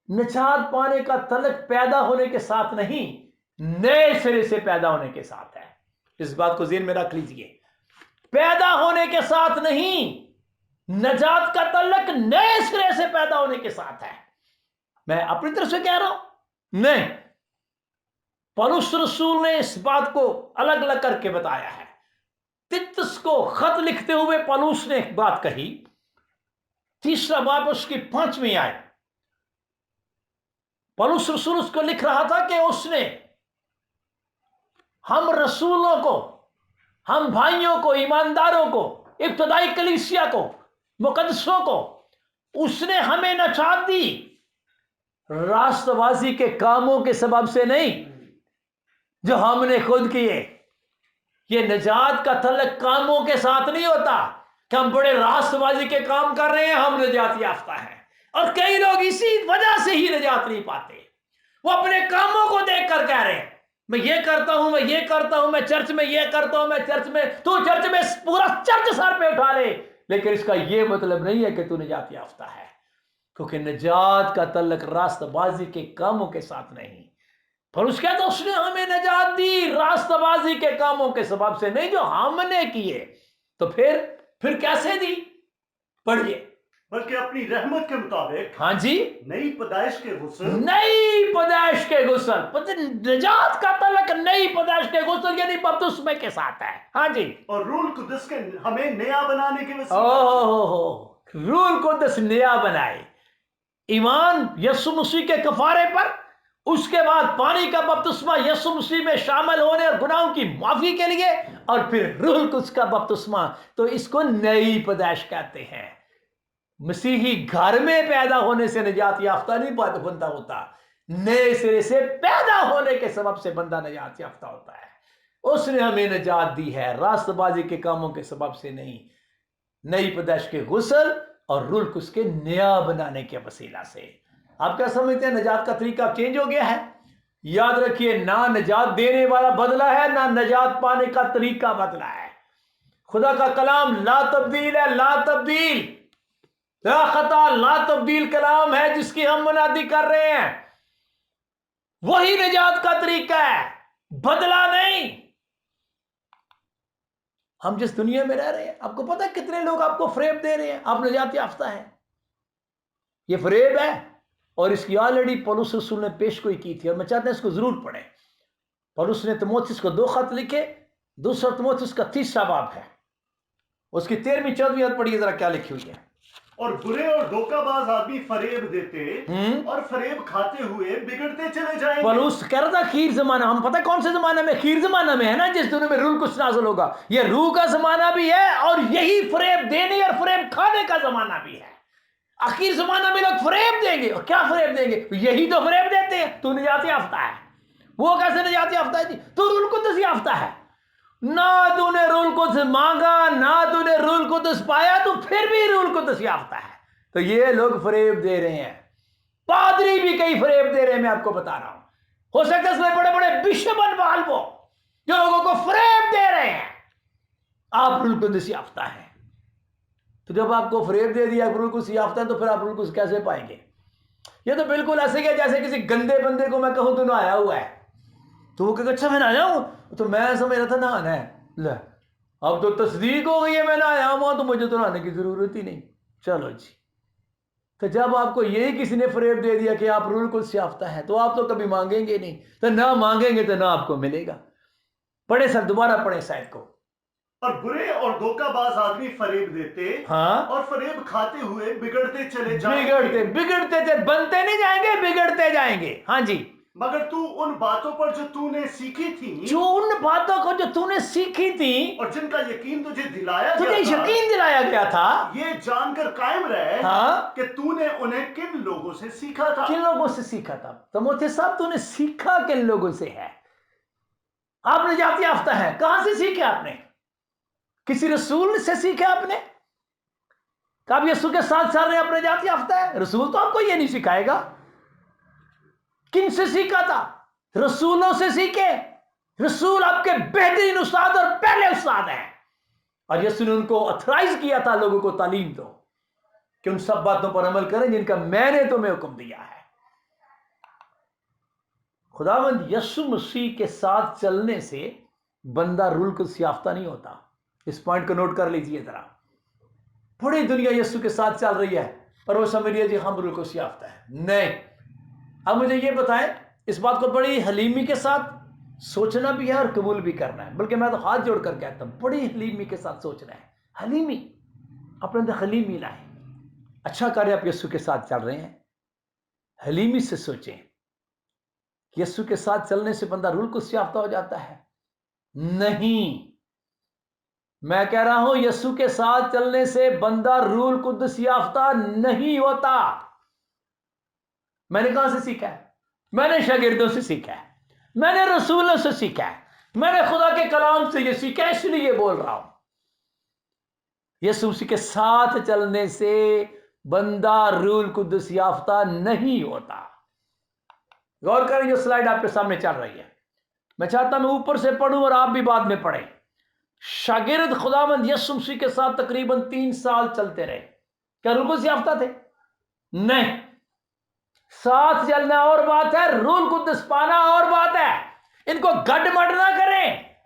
निजात पाने का तलक पैदा होने के साथ नहीं, नए सिरे से पैदा होने के साथ है। इस बात को ज़हन में रख लीजिए, पैदा होने के साथ नहीं, निजात का तलक नए सिरे से पैदा होने के साथ है। मैं अपनी तरफ से कह रहा हूं नहीं, पौलुस रसूल ने इस बात को अलग अलग करके बताया है। तितुस को खत लिखते हुए पौलुस ने एक बात कही, 3 बाब उसकी 5वीं आयत। पौलुस रसूल उसको लिख रहा था कि उसने हम रसूलों को, हम भाइयों को, ईमानदारों को, इब्तदाई कलीसिया को, मुकद्दसों को, उसने हमें नजात दी रास्तबाजी के कामों के सबब से नहीं जो हमने खुद किए। ये निजात का तल्लुक कामों के साथ नहीं होता कि हम बड़े रास्तबाजी के काम कर रहे हैं, हम निजात याफ्ता हैं। और कई लोग इसी वजह से ही निजात नहीं पाते। वो अपने कामों को देखकर कह रहे हैं, मैं ये करता हूं, मैं ये करता हूं, मैं चर्च में ये करता हूं, मैं चर्च में, तू चर्च में पूरा चर्च सर पे उठा ले, लेकिन इसका ये मतलब नहीं है कि तू निजात याफ्ता है, क्योंकि निजात का तल्लुक रास्तबाजी के कामों के साथ नहीं। पर उसके तो उसने हमें निजात दी रास्तबाजी के कामों के सबब से नहीं जो हमने किए। तो फिर कैसे दी? पढ़िए। बल्कि अपनी रहमत के मुताबिक, हाँ जी, नई पैदाइश के गुस्ल, नई पैदाइश के गुस्ल, निजात का तल्लुक नई पैदाइश के गुस्ल यानी बपतिस्मे के साथ है। हाँ जी, और रूह कुद्स के हमें नया बनाने के वसीले, ओहो, रूह कुद्स नया बनाए। ईमान यीशु मसीह के कफारे पर, उसके बाद पानी का बपतिस्मा यीशु मसीह में शामिल होने और गुनाहों की माफी के लिए, और फिर रूह कुद्स का बपतिस्मा। तो इसको नई पैदाइश कहते हैं। मसीही घर में पैदा होने से निजात याफ्ता नहीं बंदा होता, नए सिरे से पैदा होने के सबब से बंदा निजात याफ्ता होता है। उसने हमें निजात दी है रास्तबाजी के कामों के सबब से नहीं, नई पैदाइश के गुस्ल और रूह कुद्स के नया बनाने के वसीला से। आप क्या समझते हैं निजात का तरीका चेंज हो गया है? याद रखिए, ना निजात देने वाला बदला है, ना निजात पाने का तरीका बदला है। खुदा का कलाम ला तब्दील है, ला तब्दील, ला खता, ला तब्दील कलाम है जिसकी हम मुनादी कर रहे हैं। वही निजात का तरीका है, बदला नहीं। हम जिस दुनिया में रह रहे हैं, आपको पता है कितने लोग आपको फरेब दे रहे हैं आप निजात याफ्ता हैं? ये फरेब है, और इसकी ऑलरेडी पौलुस रसूल ने पेशगोई की थी, और मैं चाहता हूं इसको जरूर पढ़ें। पौलुस ने तीमुथियुस को 2 खत लिखे। दूसरा तीमुथियुस का 3 बाब है, उसकी 13वीं 14वीं आयत पढ़िए जरा क्या लिखी हुई है। और बुरे और धोखाबाज आदमी फरेब देते और फरेब खाते हुए बिगड़ते चले जाएंगे। पलूस कह रहा था खीर जमाना, हम पता है कौन से जमाने में, खीर जमाना में है ना, जिस दुनिया में रूल कुछ नाज़िल होगा। ये रूह का जमाना भी है और यही फरेब देने और फरेब खाने का जमाना भी है। आखिर जमाना में लोग फरेब देंगे, और क्या फरेब देंगे? यही तो फरेब देते हैं, तू निजात याफ्ता है। वो कैसे निजात याफ्ता है जी? तू रूल कुद्दस याफ्ता है, ना तूने रूल कुद्दस मांगा, ना तूने रूल कुद्दस पाया, तो फिर भी रूल कुद्दस याफ्ता है। तो ये लोग फरेब दे रहे हैं, पादरी भी कई फरेब दे रहे हैं, मैं आपको बता रहा हूं। हो सकता है इसमें बड़े बड़े बिशप अनवाल वो जो लोगों को फरेब दे रहे हैं, आप रूल कुद्दस याफ्ता है। तो जब आपको फरेब दे दिया रूल कुद्दस याफ्ता है, तो फिर आप रूल कुद्दस कैसे पाएंगे? ये तो बिल्कुल ऐसे ही जैसे किसी गंदे बंदे को मैं कहूं तू नहाया हुआ है, तो वो कहेगा अच्छा मैं नहाया हूं, तो मैं समझ रहा था नहाना है, ले अब तो तस्दीक हो गई है मैं नहाया हुआ, तो मुझे तो नहाने की जरूरत ही नहीं। चलो जी, तो जब आपको यही किसी ने फरेब दे दिया कि आप रूल कुद्दस याफ्ता है, तो आप तो कभी मांगेंगे नहीं, तो ना मांगेंगे तो ना आपको मिलेगा। पढ़े सर, दोबारा पढ़े शायद को। और बुरे और धोखाबाज आदमी फरेब देते हाँ, और फरेब खाते हुए बिगड़ते चले बिगड़ते बिगड़ते थे, बनते नहीं जाएंगे, बिगड़ते जाएंगे। हाँ जी, मगर तू उन बातों पर जो तूने सीखी थी, जो उन बातों को जो तूने सीखी थी और जिनका यकीन तुझे दिलाया तुझे गया था, यकीन दिलाया गया था, ये जानकर कायम रहे हाँ, कि तूने उन्हें किन लोगों से सीखा था। किन लोगों से सीखा था? तो मोती साहब तूने सीखा किन लोगों से है? आपने निजात याफ्ता है, कहां से सीखे आपने? किसी रसूल से सीखे आपने? कब यीशु के साथ चल रहे अपने निजात याफ्ता है? रसूल तो आपको ये नहीं सिखाएगा। किन से सीखा था? रसूलों से सीखे। रसूल आपके बेहतरीन उस्ताद और पहले उस्ताद हैं, और यीशु ने उनको ऑथराइज किया था लोगों को तालीम दो कि उन सब बातों पर अमल करें जिनका मैंने तुम्हें हुक्म दिया है। खुदावंद यीशु मसीह के साथ चलने से बंदा रूल कुद्दस याफ्ता नहीं होता। इस पॉइंट को नोट कर लीजिए जरा। पूरी दुनिया यीशु के साथ चल रही है और वो समझ रही है जी हम रूल कुद्दस याफ्ता है। नहीं, अब मुझे ये बताएं, इस बात को बड़ी हलीमी के साथ सोचना भी है और कबूल भी करना है, बल्कि मैं तो हाथ जोड़कर कहता हूं बड़ी हलीमी के साथ सोचना है। हलीमी, अपने अंदर हलीमी लाए। अच्छा कार्य आप यीशु के साथ चल रहे हैं, हलीमी से सोचें। यीशु के साथ चलने से बंदा रूल कुद्दस याफ्ता हो जाता है? नहीं, मैं कह रहा हूं यीशु के साथ चलने से बंदा रूल कुद्दस याफ्ता नहीं होता। मैंने कहां से सीखा है? मैंने शागिर्दों से सीखा है, मैंने रसूलों से सीखा है, मैंने खुदा के कलाम से ये सीखा, इसलिए बोल रहा हूं। यीशु के साथ चलने से बंदा रूल कुद्दस याफ्ता नहीं होता। गौर करें, जो स्लाइड आपके सामने चल रही है, मैं चाहता मैं ऊपर से पढ़ूं और आप भी बाद में पढ़ें। शागिर्द खुदावंद यीशु मसीह के साथ तकरीबन 3 साल चलते रहे। क्या रूल कुद्दस याफ्ता थे? नहीं। साथ चलना और बात है, रूल कुद्दस पाना और बात है। इनको गड़बड़ ना करें,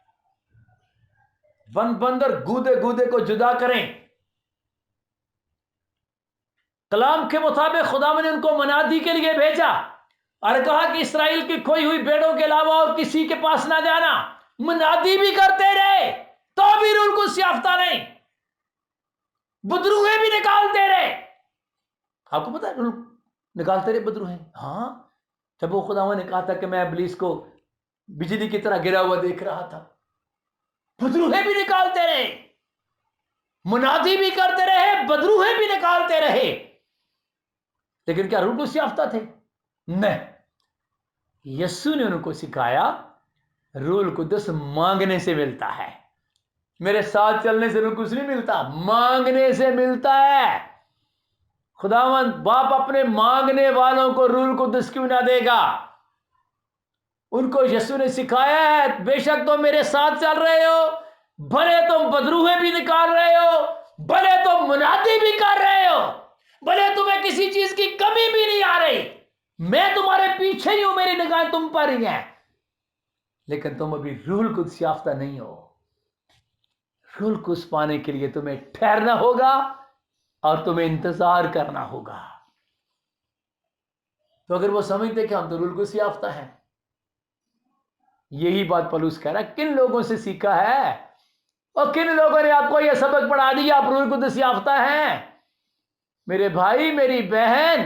बंद बंद और गूदे गूदे को जुदा करें। कलाम के मुताबिक खुदा ने उनको मनादी के लिए भेजा और कहा कि इसराइल की खोई हुई भेड़ों के अलावा और किसी के पास ना जाना। मनादी भी करते रहे तो भी रूल कुद्दस याफ्ता नहीं, बदरूहे भी निकालते रहे। आपको पता है रूल निकालते रहे बदरूहे? हाँ, जब वो खुदा ने कहा था कि मैं इब्लीस को बिजली की तरह गिरा हुआ देख रहा था, बदरूहे भी निकालते रहे, मुनादी भी करते रहे, बदरूहे भी निकालते रहे, लेकिन क्या रूल कुद्दस याफ्ता थे? नहीं। यीशु ने उनको सिखाया रूल कुद्दस मांगने से मिलता है। मेरे साथ चलने से रूल कुद्दस नहीं मिलता, मांगने से मिलता है। खुदावंद बाप अपने मांगने वालों को रूल कुद्दस क्यों ना देगा? उनको यीशु ने सिखाया है, बेशक तुम मेरे साथ चल रहे हो, भले तुम बदरूहे भी निकाल रहे हो, भले तुम मुनादी भी कर रहे हो, भले तुम्हें किसी चीज की कमी भी नहीं आ रही, मैं तुम्हारे पीछे ही हूं, मेरी निगाहें तुम पर ही हैं, लेकिन तुम अभी रूल कुद्दस याफ्ता नहीं हो। रूल कुद्दस पाने के लिए तुम्हें ठहरना होगा और तुम्हें इंतजार करना होगा। तो अगर वो समझते कि हम तो रूल कुद्दस याफ्ता हैं, यही बात पौलुस कह रहा है, किन लोगों से सीखा है और किन लोगों ने आपको यह सबक पढ़ा दिया आप रूल कुद्दस याफ्ता हैं? میرے بھائی میری بہن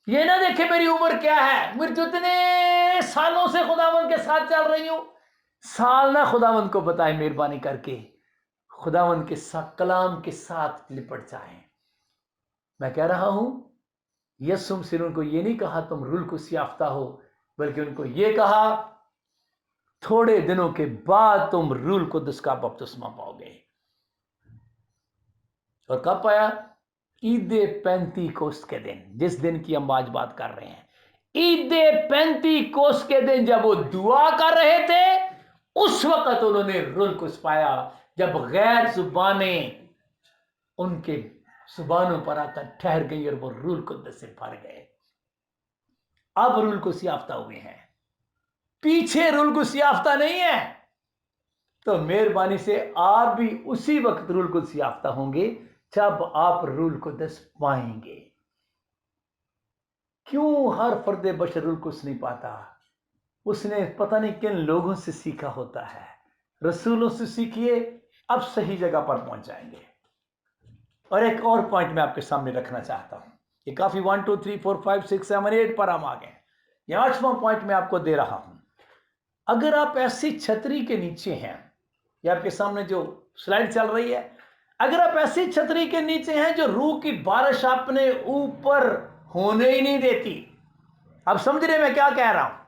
یہ نہ دیکھے میری عمر کیا ہے، میں تو اتنے سالوں سے خداوند کے ساتھ چل رہی ہوں، سال نہ خداوند کو بتائے مہربانی کر کے، خداوند کے ساتھ کلام کے ساتھ لپٹ جائیں۔ میں کہہ رہا ہوں یسوع مسیح نے ان کو یہ نہیں کہا تم روح القدس یافتہ ہو، بلکہ ان کو یہ کہا تھوڑے دنوں کے بعد تم روح القدس کا بپتسمہ پاؤ گے۔ اور کب پایا؟ عید پینتی کوست کے دن، جس دن کی ہم آج بات کر رہے ہیں۔ عید پینتی کوست کے دن جب وہ دعا کر رہے تھے، اس وقت انہوں نے روح القدس پایا، جب غیر زبانیں ان کے زبانوں پر آ کر ٹھہر گئی اور وہ روح القدس سے بھر گئے۔ اب روح القدس یافتہ ہوئے ہیں، پیچھے روح القدس یافتہ نہیں ہے۔ تو مہربانی سے آپ بھی اسی وقت روح القدس یافتہ ہوں گے جب آپ روح القدس پائیں گے۔ کیوں ہر فرد بشر روح القدس نہیں پاتا؟ اس نے پتہ نہیں کن لوگوں سے سیکھا ہوتا ہے۔ رسولوں سے سیکھیے، اب صحیح جگہ پر پہنچ جائیں گے۔ اور ایک اور پوائنٹ میں آپ کے سامنے رکھنا چاہتا ہوں، یہ کافی 1 2 3 4 5 6 7 8 پر ہم آگے ہیں۔ یہ 8واں پوائنٹ میں آپ کو دے رہا ہوں۔ اگر آپ ایسی چھتری کے نیچے ہیں، یہ آپ کے سامنے جو سلائڈ چل رہی ہے، اگر آپ ایسی چھتری کے نیچے ہیں جو روح کی بارش اپنے اوپر ہونے ہی نہیں دیتی، اب سمجھ رہے میں کیا کہہ رہا ہوں؟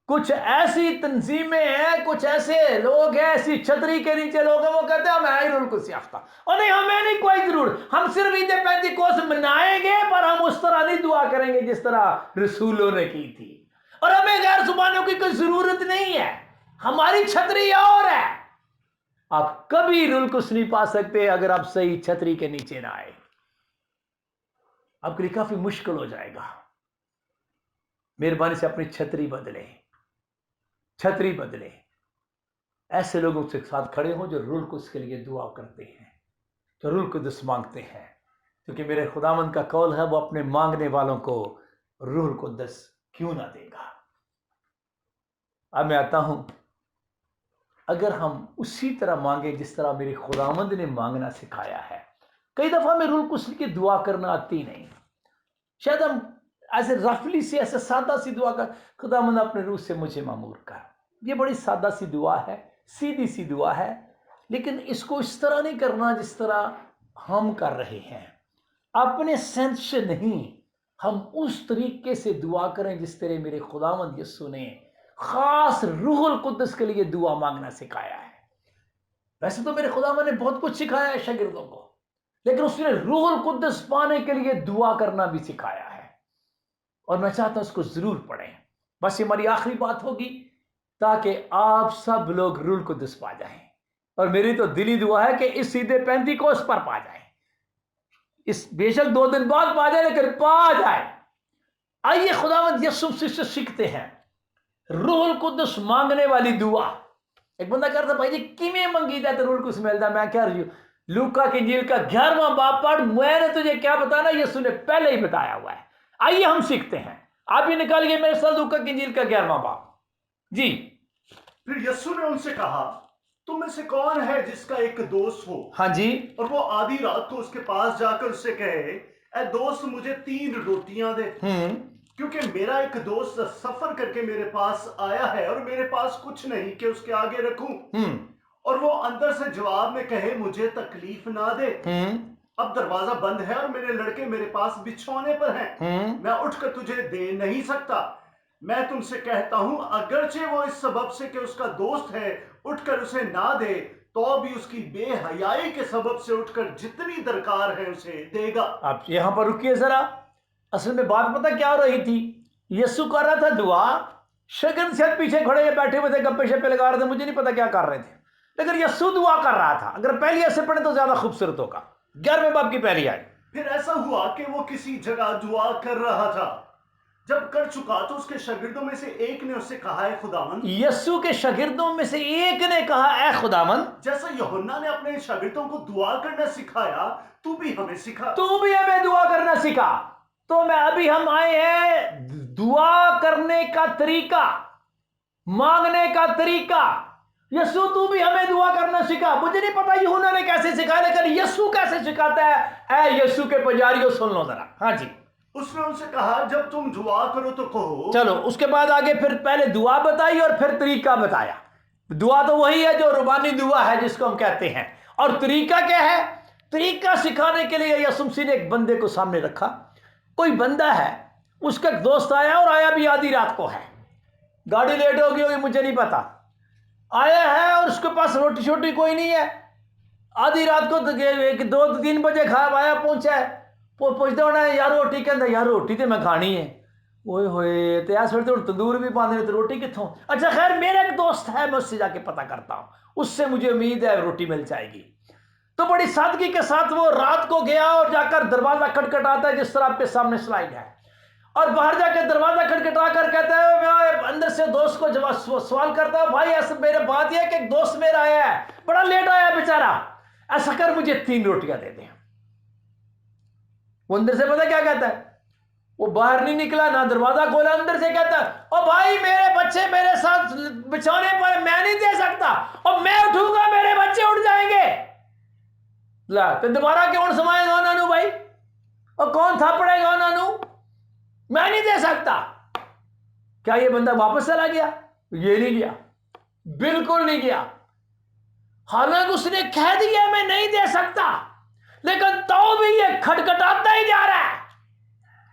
کچھ ایسی تنظیمیں ہیں، کچھ ایسے لوگ ہیں، ایسی چھتری کے نیچے لوگ ہیں، وہ کہتے ہیں ہمیں روح القدس یافتہ، اور نہیں ہمیں نہیں کوئی ضرورت، ہم صرف عید پینتیکوست منائیں گے پر ہم اس طرح نہیں دعا کریں گے جس طرح رسولوں نے کی تھی، اور ہمیں غیر زبانوں کی کوئی ضرورت نہیں ہے، ہماری چھتری اور ہے۔ آپ کبھی روح القدس نہیں پا سکتے اگر آپ صحیح چھتری کے نیچے نہ آئے، آپ کے لیے کافی مشکل ہو جائے گا۔ مہربانی سے اپنی چھتری بدلیں، چھتری بدلے، ایسے لوگوں کے ساتھ کھڑے ہوں جو روح القدس کے لیے دعا کرتے ہیں، جو روح القدس مانگتے ہیں، کیونکہ میرے خداوند کا قول ہے وہ اپنے مانگنے والوں کو روح القدس کیوں نہ دے گا۔ اب میں آتا ہوں، اگر ہم اسی طرح مانگیں جس طرح میرے خداوند نے مانگنا سکھایا ہے، کئی دفعہ میں روح القدس کی دعا کرنا آتی نہیں، شاید ہم ایسے رفلی سی ایسے سادہ سی دعا کر، خداوند اپنے روح سے مجھے معمور کر، یہ بڑی سادہ سی دعا ہے، سیدھی سی دعا ہے، لیکن اس کو اس طرح نہیں کرنا جس طرح ہم کر رہے ہیں، اپنے سینس سے نہیں، ہم اس طریقے سے دعا کریں جس طرح میرے خداوند یسوع نے خاص روح القدس کے لیے دعا مانگنا سکھایا ہے۔ ویسے تو میرے خداوند نے بہت کچھ سکھایا ہے شاگردوں کو، لیکن اس نے روح القدس پانے کے لیے دعا کرنا بھی سکھایا ہے، اور میں چاہتا ہوں اس کو ضرور پڑھیں۔ بس یہ ہماری آخری بات ہوگی تاکہ آپ سب لوگ روح القدس پا جائیں، اور میری تو دلی دعا ہے کہ اس عید پینتیکوست پر پا جائیں، اس بے شک 2 دن بعد پا جائیں لیکن پا جائیں۔ آئیے خداوند یسوع سے سیکھتے ہیں روح القدس مانگنے والی دعا۔ ایک بندہ کہتا بھائی جی کیویں منگی جائے تو روح القدس ملتا؟ میں کہہ رہی ہوں لوکا کی انجیل کا 11واں باب پڑھ، میں نے تجھے کیا بتانا، یسوع نے پہلے ہی بتایا ہوا ہے۔ آئیے ہم سیکھتے ہیں، آپ یہ نکالیے میرے ساتھ لوکا کی انجیل کا 11واں باب۔ جی پھر یسوع نے ان سے کہا تم میں سے کون ہے جس کا ایک دوست ہو ہاں جی، اور وہ آدھی رات کو اس کے پاس جا کر اس سے کہے اے دوست مجھے 3 روٹیاں دے، کیونکہ میرا ایک دوست سفر کر کے میرے پاس آیا ہے اور میرے پاس کچھ نہیں کہ اس کے آگے رکھوں، اور وہ اندر سے جواب میں کہے مجھے تکلیف نہ دے، اب دروازہ بند ہے اور میرے لڑکے میرے پاس بچھونے پر ہیں، میں اٹھ کر تجھے دے نہیں سکتا۔ میں تم سے کہتا ہوں اگرچہ وہ اس سبب سے کہ اس کا دوست ہے اٹھ کر اسے نہ دے، تو بھی اس کی بے حیائی کے سبب سے اٹھ کر جتنی درکار ہے اسے دے گا۔ آپ یہاں پر رکیے ذرا، اصل میں بات پتہ کیا ہو رہی تھی؟ یسوع کر رہا تھا دعا، شاگرد شاید پیچھے کھڑے یا بیٹھے ہوئے تھے، گپے شپے لگا رہے تھے، مجھے نہیں پتا کیا کر رہے تھے، لیکن یسوع دعا کر رہا تھا۔ اگر پہلی ایسے پڑھیں تو زیادہ خوبصورت ہوگا، 11ویں باب کی پہلی آیت۔ پھر ایسا ہوا کہ وہ کسی جگہ دعا کر رہا تھا، جب کر چکا تو اس کے شاگردوں میں سے ایک نے اس سے کہا اے خداوند، یسوع کے شاگردوں میں سے ایک نے کہا اے خداوند، جیسا یوحنا نے اپنے شاگردوں کو دعا کرنا سکھایا تو بھی ہمیں سکھا۔ تو بھی ہمیں دعا کرنا سکھا۔ تو میں ابھی ہم آئے ہیں دعا کرنے کا طریقہ، مانگنے کا طریقہ، यसू तू भी हमें दुआ करना सिखा। मुझे नहीं पता यूहन्ना ने कैसे सिखाया, लेकिन यसू कैसे सिखाता है। ऐ यसू के पुजारियों सुन लो जरा। हाँ जी, उसने उनसे कहा जब तुम दुआ करो तो कहो। चलो उसके बाद आगे फिर पहले दुआ बताई और फिर तरीका बताया। दुआ तो वही है जो रुबानी दुआ है जिसको हम कहते हैं, और तरीका क्या है? तरीका सिखाने के लिए यसू मसीह ने एक बंदे को सामने रखा। कोई बंदा है, उसका एक दोस्त आया, और आया भी आधी रात को है, गाड़ी लेट हो गई होगी मुझे नहीं पता, आया है और उसके पास रोटी शोटी कोई नहीं है। आधी रात को 2-3 बजे खाब आया, पहुंचा है, पूछते होना यार रोटी, कहता यार रोटी तो मैं खानी है। ओए होए, तो यार फिर तंदूर भी पाते तो रोटी कितों? अच्छा खैर, मेरा एक दोस्त है, मैं उससे जाके पता करता हूँ, उससे मुझे उम्मीद है रोटी मिल जाएगी। तो बड़ी सादगी के साथ वो रात को गया और जाकर दरवाजा खटखटाता है, जिस तरह आपके सामने स्लाइड है, और बाहर जाकर दरवाजा खटखटा कर कहता है, मैं अंदर से दोस्त को जवाब सवाल करता हूँ, भाई ऐसा मेरे बात यह है कि एक दोस्त मेरा आया है, बड़ा लेट आया बेचारा, ऐसा कर मुझे 3 रोटियां दे दे। वो अंदर से पता क्या कहता है? वो बाहर नहीं निकला, ना दरवाजा खोला, अंदर से कहता है, ओ भाई मेरे बच्चे मेरे साथ बिछौने पर, मैं नहीं दे सकता, और मैं उठूंगा मेरे बच्चे उठ जाएंगे। ला तो दोबारा क्यों समाएगा उन्होंने भाई, और कौन थापड़ेगा उन्होंने? मैं नहीं दे सकता। क्या ये बंदा वापस चला गया? ये नहीं गया, बिल्कुल नहीं गया। हालांकि उसने कह दिया मैं नहीं दे सकता, लेकिन तो भी ये खटखटाता ही जा रहा है,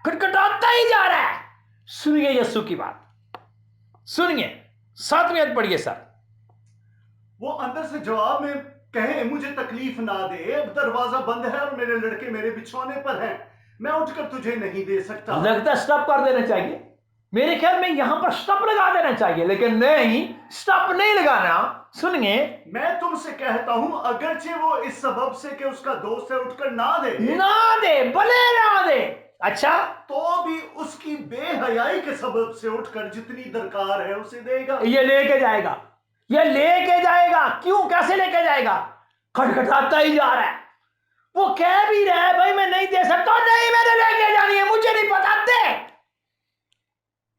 खटखटाता ही जा रहा है। सुनिए यीशु की बात, सुनिए 7वीं आयत पढ़िए सर। वो अंदर से जवाब में कहे मुझे तकलीफ ना दे, अब दरवाजा बंद है और मेरे लड़के मेरे बिछौने पर हैं, मैं उठकर तुझे नहीं दे सकता। लगता स्टॉप कर देना चाहिए, मेरे ख्याल में यहां पर स्टॉप लगा देना चाहिए, लेकिन नहीं, स्टॉप नहीं लगाना। सुनिए, मैं तुमसे कहता हूं अगरचे वो इस सबब से कि उसका दोस्त है उठकर ना दे, भले ना दे, अच्छा तो भी उसकी बेहयाई के सबब से उठकर जितनी दरकार है उसे देगा। ये लेके जाएगा, ये लेके जाएगा। क्यों, कैसे लेके जाएगा? खटखटाता ही जा रहा है। वो कह भी रहा है भाई मैं नहीं दे सकता, नहीं मैंने लेके जानी है, मुझे नहीं पता दे।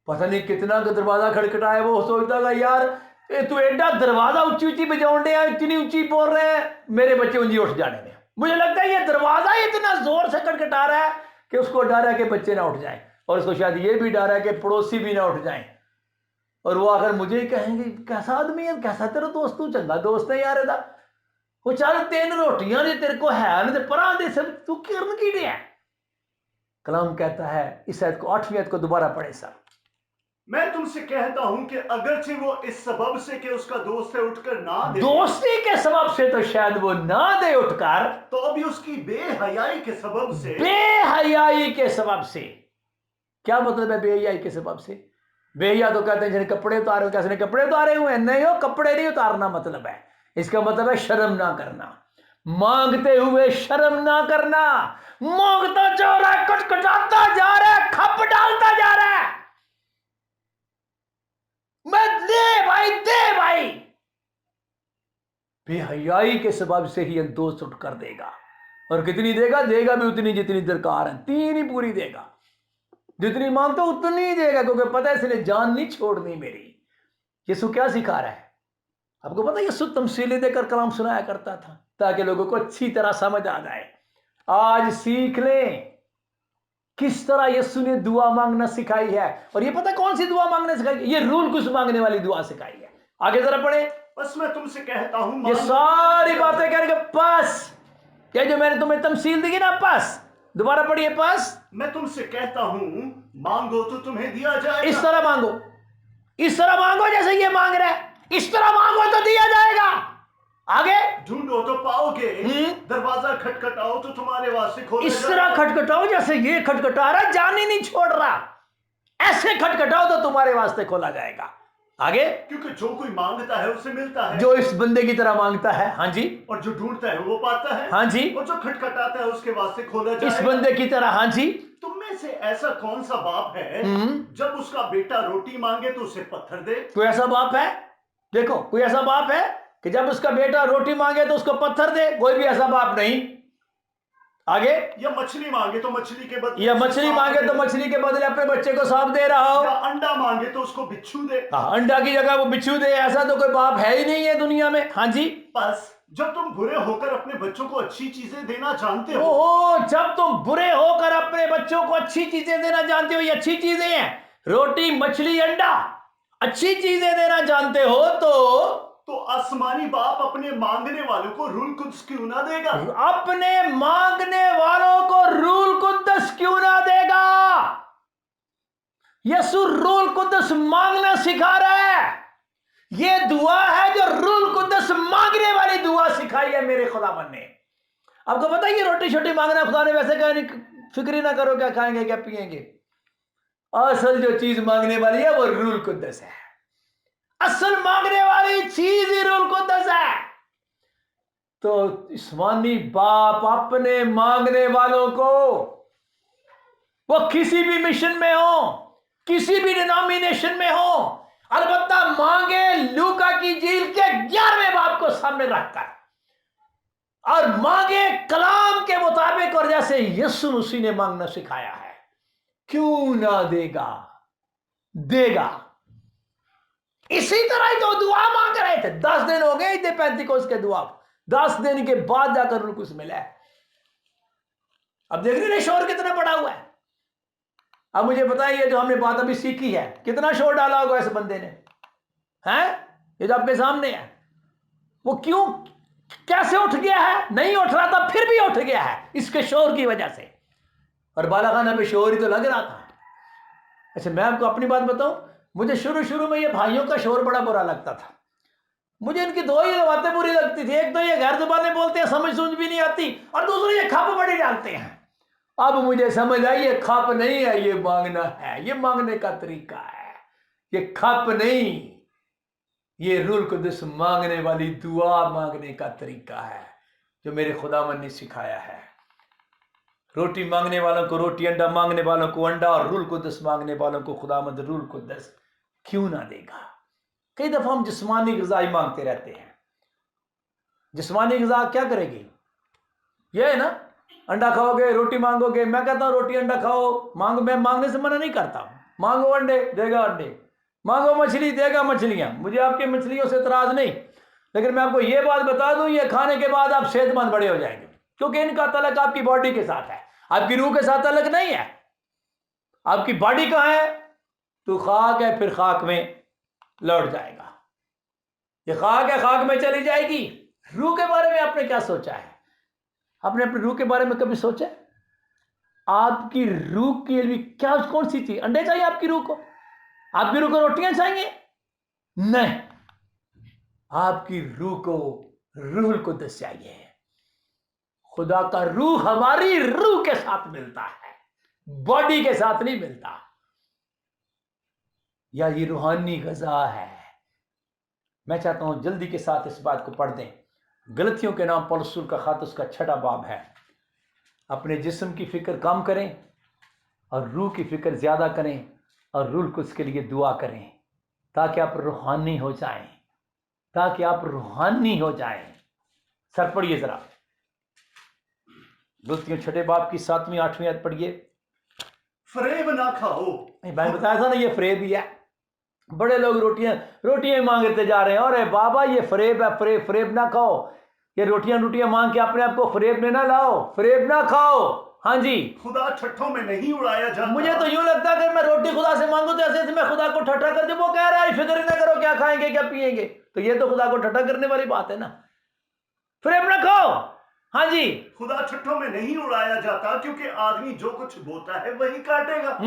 पता नहीं कितना का दरवाजा खटखटाया, वो सोचता था यार तू एडा दरवाजा ऊंची ऊंची बजाउन दे, इतनी ऊंची बोल रहे हैं, मेरे बच्चे ऊंची उठ जाने में। मुझे लगता है ये दरवाजा इतना जोर से खटखटा रहा है कि उसको डर है कि बच्चे ना उठ जाएं, और उसको शायद ये भी डर है कि पड़ोसी भी ना उठ जाएं, और वो आकर मुझे ही कहेंगे कैसा आदमी है, कैसा तेरा दोस्त, तू चंगा दोस्त है यार एदा, वो चल 3 रोटियां ने तेरे को है ना, परा दे सब, तू किरण की है। कलाम कहता है, इस आयत को 8वीं आयत को दोबारा पढ़े सर। मैं तुमसे कहता हूं कि अगरचे वो इस सबब से कि उसका दोस्त है उठकर ना दे, दोस्ती के सबब से तो शायद वो ना दे उठकर, तो भी उसकी बेहयाई के सबब से, बेहयाई के सबब से। क्या मतलब है बेहयाई के सबब से? बेहया तो कहते हैं जिन्हें कपड़े उतारे, कैसे ने कपड़े उतारे हुए हैं, नहीं हो कपड़े नहीं उतारना मतलब है, इसका मतलब है शर्म ना करना, मांगते हुए शर्म ना करना। मांगता जा रहा है, कटकटाता जा रहा है, खप डालता जा रहा है, मैं दे भाई। बेहयाई के सबब से ही एक दोस्त उठ कर देगा, और कितनी देगा? देगा भी उतनी जितनी दरकार है, 3 ही पूरी देगा, जितनी मांगता उतनी ही देगा, क्योंकि पता है इसलिए जान नहीं छोड़नी मेरी। यीशु क्या सिखा रहा है आपको पता है? यीशु तमसीलें देकर कलाम सुनाया करता था ताकि लोगों को अच्छी तरह समझ आ जाए। आज सीख लें किस तरह यीशु ने दुआ मांगना सिखाई है, और ये पता कौन सी दुआ मांगना सिखाई है? ये रूल कुछ मांगने वाली दुआ सिखाई है। आगे जरा पढ़े। बस मैं तुमसे कहता हूं, ये सारी बातें करेंगे बस, ये जो मैंने तुम्हें तमसील दी ना, बस दोबारा पढ़िए। बस मैं तुमसे कहता हूं मांगो तो तुम्हें दिया जाएगा। इस तरह मांगो, इस तरह मांगो जैसे ये मांग रहा है, इस तरह मांगो तो दिया जाएगा। आगे ढूंढो तो पाओगे, दरवाजा खटखटाओ तो तुम्हारे वास्ते खोला इस तरह खटखटाओ जैसे ये खटखटा रहा, जान ही नहीं छोड़ रहा, ऐसे खटखटाओ तो तुम्हारे वास्ते खोला जाएगा। आगे, क्योंकि जो कोई मांगता है उसे मिलता है, जो इस बंदे की तरह मांगता है, हाँ जी, और जो ढूंढता है वो पाता है, हाँ जी, और जो खटखटाता है उसके वास्ते खोला जाएगा। इस बंदे की तरह, हाँ जी। तुम में से ऐसा कौन सा बाप है जब उसका बेटा रोटी मांगे तो उसे पत्थर दे? कोई ऐसा बाप है? देखो, कोई ऐसा बाप है कि जब उसका बेटा रोटी मांगे तो उसको पत्थर दे? कोई भी ऐसा बाप नहीं। आगे, या मछली मांगे तो मछली के बदले या मछली मांगे तो मछली के बदले अपने बच्चे को सांप दे रहा हो, या अंडा मांगे तो उसको बिच्छू दे। अंडा की जगह वो बिच्छू दे। ऐसा तो कोई बाप है ही नहीं है दुनिया में। हाँ जी, बस जब तुम बुरे होकर अपने बच्चों को अच्छी चीजें देना जानते हो, ओहो, जब तुम बुरे होकर अपने बच्चों को अच्छी चीजें देना जानते हो, ये अच्छी चीजें हैं, रोटी मछली अंडा, अच्छी चीजें देना जानते हो, तो आसमानी बाप अपने मांगने वालों को रूल कुद्स क्यों ना देगा? अपने मांगने वालों को रूल कुद्दस क्यों ना देगा? यीशु रूल कुद्दस मांगना सिखा रहा है। ये दुआ है जो रूल कुद्दस मांगने वाली दुआ सिखाई है मेरे खुदावन ने। आपको पता है ये रोटी छोटी मांगना खुदा ने वैसे कहा नहीं, फिक्र ही ना करो क्या खाएंगे क्या पिएंगे। असल जो चीज मांगने वाली है वो रूल कुद्दस है। असल मांगने वाली चीज ही रूल कुद्दस है। तो आसमानी बाप अपने मांगने वालों को, वो किसी भी मिशन में हो, किसी भी डिनोमिनेशन में हो, अलबत्ता मांगे लूका की झील के 11वें बाब को सामने रखकर, और मांगे कलाम के मुताबिक, और जैसे यीशु मसीह ने मांगना सिखाया है। क्यों ना देगा, देगा। इसी तरह ही तो दुआ मांग रहे थे। 10 दिन हो गए थे पेंतिकोस्त के दुआ, 10 दिन के बाद जाकर उनको कुछ मिला है। अब देख रहे शोर कितना बड़ा हुआ है। अब मुझे बताइए, जो हमने बात अभी सीखी है, कितना शोर डाला होगा इस बंदे ने, हैं? ये जो आपके सामने है, वो क्यों, कैसे उठ गया है? नहीं उठ रहा था, फिर भी उठ गया है इसके शोर की वजह से। और बालाखाना पे शोर ही तो लग रहा था। अच्छा, मैं आपको अपनी बात बताऊं, मुझे शुरू में ये भाइयों का शोर बड़ा बुरा लगता था। मुझे इनकी दो ही बातें बुरी लगती थी। एक तो ये गैर जुबानें बोलते हैं, समझ सूझ भी नहीं आती, और दूसरी ये खप बड़ी डालते हैं। अब मुझे समझ आई, ये खप नहीं है, ये मांगना है, ये मांगने का तरीका है, ये खप नहीं, ये रूल कुद्दस मांगने वाली दुआ मांगने का तरीका है जो मेरे खुदावन ने सिखाया है। रोटी मांगने वालों को रोटी, अंडा मांगने वालों को अंडा, और रूल कुद्दस मांगने वालों को खुदावंद रूल कुद्दस क्यों ना देगा। कई दफा हम जिस्मानी ग़िज़ा ही मांगते रहते हैं। जिस्मानी ग़िज़ा क्या करेगी? ये है ना, अंडा खाओगे, रोटी मांगोगे। मैं कहता हूँ रोटी अंडा खाओ, मांगो, मैं मांगने से मना नहीं करता। मांगो अंडे, देगा अंडे, मांगो मछली, देगा मछलियाँ। मुझे आपकी मछलियों से इतराज नहीं, लेकिन मैं आपको ये बात बता दूं, ये खाने के बाद आप सेहतमंद बड़े हो जाएंगे, क्योंकि इनका तलक आपकी बॉडी के साथ है, आपकी रूह के साथ तलक नहीं है। आपकी बॉडी कहाँ है? तो खाक है, फिर खाक में लौट जाएगा। ये खाक है, खाक में चली जाएगी। रूह के बारे में आपने क्या सोचा है? आपने अपनी रूह के बारे में कभी सोचा? आपकी रूह के लिए क्या, कौन सी चीज? अंडे चाहिए आपकी रूह को? आपकी रूह को रोटियां चाहिए? नहीं, आपकी रूह को रूह कुद्दस चाहिए। खुदा का रूह हमारी रूह के साथ मिलता है, बॉडी के साथ नहीं मिलता। या ये रूहानी ग़िज़ा है। मैं चाहता हूं जल्दी के साथ इस बात को पढ़ दें। गलतियों के नाम पौलुस रसूल का ख़त, उसका 6वां बाब है। अपने जिस्म की फिक्र कम करें और रूह की फिक्र ज़्यादा करें, और रूह कुद्दस के लिए दुआ करें, ताकि आप रूहानी हो जाएं, ताकि आप रूहानी हो जाएं। सर पढ़िए ज़रा, गलतियों 6 बाब की 7वीं 8वीं आयत पढ़िए। फरेब ना खाओ। भाई बताया था ना, ये फरेब ही है। बड़े लोग रोटियां मांगते जा रहे हैं, और बाबा ये फरेब है, फरेब ना खाओ। ये रोटियां मांग के अपने आप को फरेब में ना लाओ, फरेब ना खाओ। हाँ जी, खुदा ठट्ठों में नहीं उड़ाया जाता। मुझे तो यूं लगता है कि मैं रोटी खुदा से मांगू तो ऐसे मैं खुदा को ठट्ठा कर दूं। वो कह रहा है फिक्र ना करो क्या खाएंगे क्या पिएंगे, तो ये तो खुदा को ठट्ठा करने वाली बात है ना। फरेब ना खाओ। हाँ जी, खुदा ठट्ठों में नहीं उड़ाया जाता, क्योंकि आदमी जो कुछ बोता है वही काटेगा।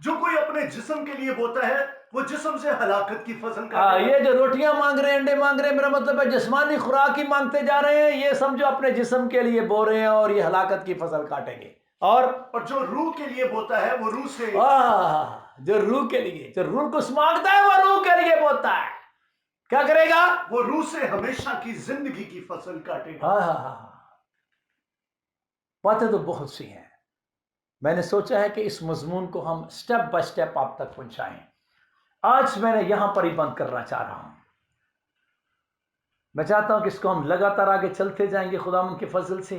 जो कोई अपने जिस्म के लिए बोता है वो जिस्म से हलाकत की फसल काटेगा। ये जो रोटियां मांग रहे हैं, अंडे मांग रहे हैं, मेरा मतलब है जिस्मानी खुराक ही मांगते जा रहे हैं। ये समझो अपने जिस्म के लिए बो रहे हैं, और ये हलाकत की फसल काटेंगे। और जो रूह के लिए बोता है वो रूह से, जो रूह के लिए, जो रूह कुछ मांगता है वो रूह के लिए बोता है, क्या करेगा? वो रूह से हमेशा की जिंदगी की फसल काटेगा। बातें तो बहुत सी हैं। मैंने सोचा है कि इस मजमून को हम स्टेप बाय स्टेप आप तक पहुंचाएं। आज मैंने यहां पर ही बंद करना चाह रहा हूं। मैं चाहता हूं कि इसको हम लगातार आगे चलते जाएंगे खुदावंद के फजल से।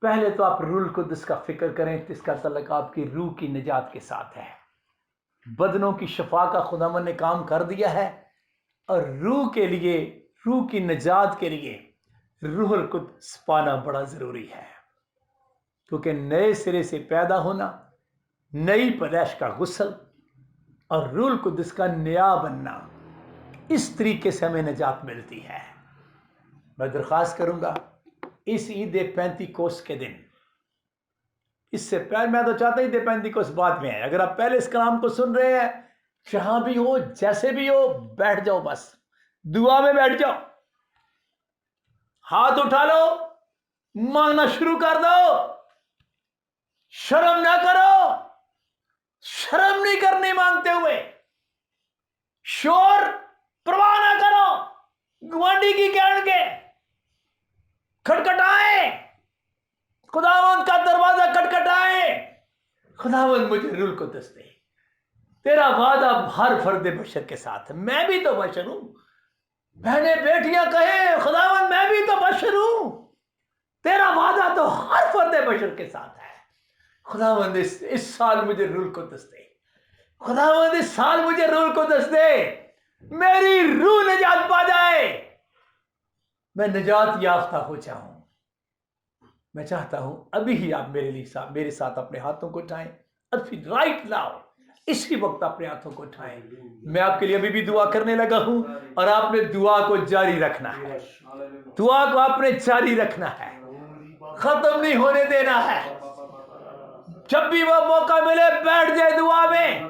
पहले तो आप रूह कुद्दस का फिक्र करें, इसका तल्लुक आपकी रूह की निजात के साथ है। बदनों की शफा का खुदावन ने काम कर दिया है, और रूह के लिए, रूह की निजात के लिए रूहुल कुद्स पाना बड़ा ज़रूरी है, क्योंकि नए सिरे से पैदा होना, नई पैदाइश का गुस्ल और रूहुल कुद्स का नया बनना, इस तरीके से हमें निजात मिलती है। मैं दरख्वास्त करूँगा इस ईद पेंतीकोस्त के दिन, इससे पहले मैं तो चाहता ईद पेंतीकोस्त बाद में है, अगर आप पहले इस कलाम को सुन रहे हैं, जहां भी हो, जैसे भी हो, बैठ जाओ, बस दुआ में बैठ जाओ, हाथ उठा लो, मांगना शुरू कर दो, शर्म ना करो, शर्म नहीं करनी मांगते हुए, शोर परवाह ना करो, गुआंढी की कहण के खटखटाए, खुदावंद का दरवाजा खटखटाए, खुदावंद मुझे रूह कुद्दस दे, तेरा वादा हर फर्द बशर के साथ है, मैं भी तो बशर हूं, बहनें बेटियां कहे खुदावंद मैं भी तो बशर हूं, तेरा वादा तो हर फर्द बशर के साथ है। खुदावंद इस साल मुझे रूह कुद्दस दे, खुदावंद इस साल मुझे रूह कुद्दस दे, मेरी रूह निजात पा जाए, मैं निजात याफ्ता हो जाऊं। मैं चाहता हूं अभी ही आप मेरे साथ अपने हाथों को उठाएं, अभी राइट नाउ, इसी वक्त अपने हाथों को उठाएं। मैं आपके लिए अभी भी दुआ करने लगा हूं, और आपने दुआ को जारी रखना है, दुआ को आपने जारी रखना है, खत्म नहीं होने देना है। जब भी वो मौका मिले बैठ जाए दुआ में,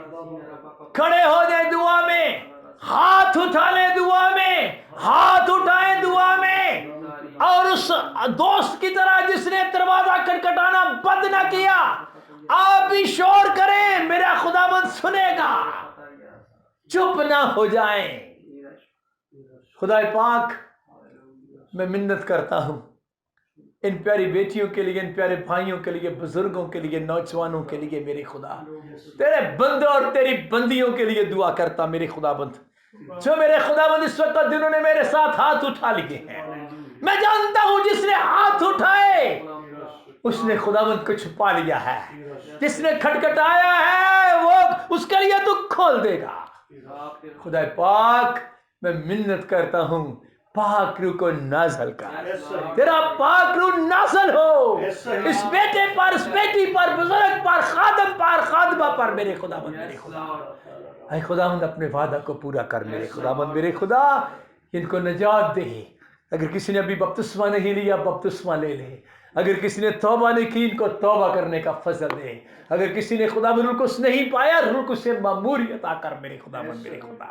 खड़े हो जाए दुआ में, हाथ उठा ले दुआ में, हाथ उठाए दुआ में, और उस दोस्त की तरह जिसने दरवाजा खटखटाना बंद ना किया, आप भी शोर करें, मेरा खुदावंद सुनेगा, चुप ना हो जाएं। खुदा पाक, मैं मिन्नत करता हूं इन प्यारी बेटियों के लिए, इन प्यारे भाइयों के लिए, बुजुर्गों के लिए, नौजवानों के लिए, मेरे खुदा तेरे बंदे और तेरी बंदियों के लिए दुआ करता मेरे खुदाबंद, जो मेरे खुदाबंद इस वक्त जिन्होंने मेरे साथ हाथ उठा लिए हैं। मैं जानता हूं जिसने हाथ उठाए उसने खुदाबंद को छुपा लिया है, जिसने खटखटाया है वो उसके लिए तू खोल देगा। खुदा पाक, मैं मिन्नत करता हूं, पाक रूह को नाज़िल कर, तेरा पाक रूह नाज़िल हो इस बेटे पर, इस बेटी पर, बुजुर्ग पर, खादम पर, खादमा पर, मेरे खुदाबंद, मेरे खुदा, ऐ खुदाबंद अपने वादा को पूरा कर मेरे खुदाबंद, मेरे खुदा, इनको निजात दे। अगर किसी ने अभी बपतिस्मा नहीं लिया, बपतिस्मा ले ले। अगर किसी ने तौबा नहीं की, इनको तौबा करने का फजल दे। अगर किसी ने खुदाबंद रूह कुद्दस नहीं पाया, रूह कुद्दस से मामूरी अता कर मेरे खुदाबंद, मेरे खुदा,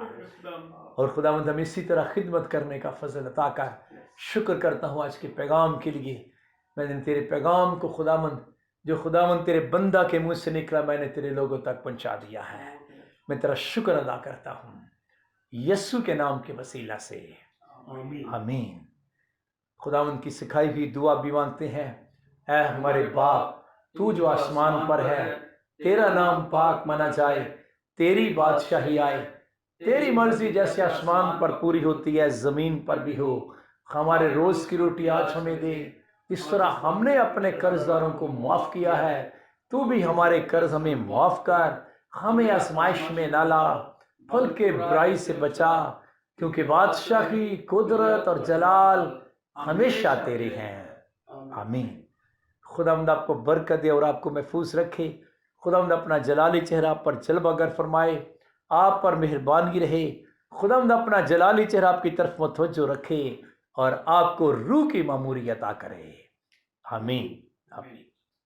और खुदाबंद हमें इसी तरह खिदमत करने का फजल अता कर। शुक्र करता हूँ आज के पैगाम के लिए, मैंने तेरे पैगाम को खुदाबंद, जो खुदाबंद तेरे बंदा के मुंह से निकला, मैंने तेरे लोगों तक पहुंचा दिया है। मैं तेरा शुक्र अदा करता हूँ यीशु के नाम के वसीला से, आमीन। खुदावंद की सिखाई हुई दुआ भी मांगते हैं। ऐ हमारे बाप, तू जो आसमान पर है, तेरा नाम पाक माना जाए, तेरी बादशाही आए, तेरी मर्जी जैसे आसमान पर पूरी होती है ज़मीन पर भी हो। हमारे रोज़ की रोटी आज हमें दे, इस तरह हमने अपने कर्जदारों को माफ़ किया है, तू भी हमारे कर्ज हमें माफ़ कर, हमें आजमाइश में ना ला, बल्कि बुराई से बचा, क्योंकि बादशाही, कुदरत और जलाल हमेशा तेरे हैं, आमीन। खुदावंद आपको बरकत दे और आपको महफूज रखे। खुदावंद अपना जलाली चेहरा आप पर जलवागर फरमाए, आप पर मेहरबानी रहे। खुदावंद अपना जलाली चेहरा आपकी तरफ मुतवज्जो रखे और आपको रूह की मामूरी अता करे, आमीन, आमीन।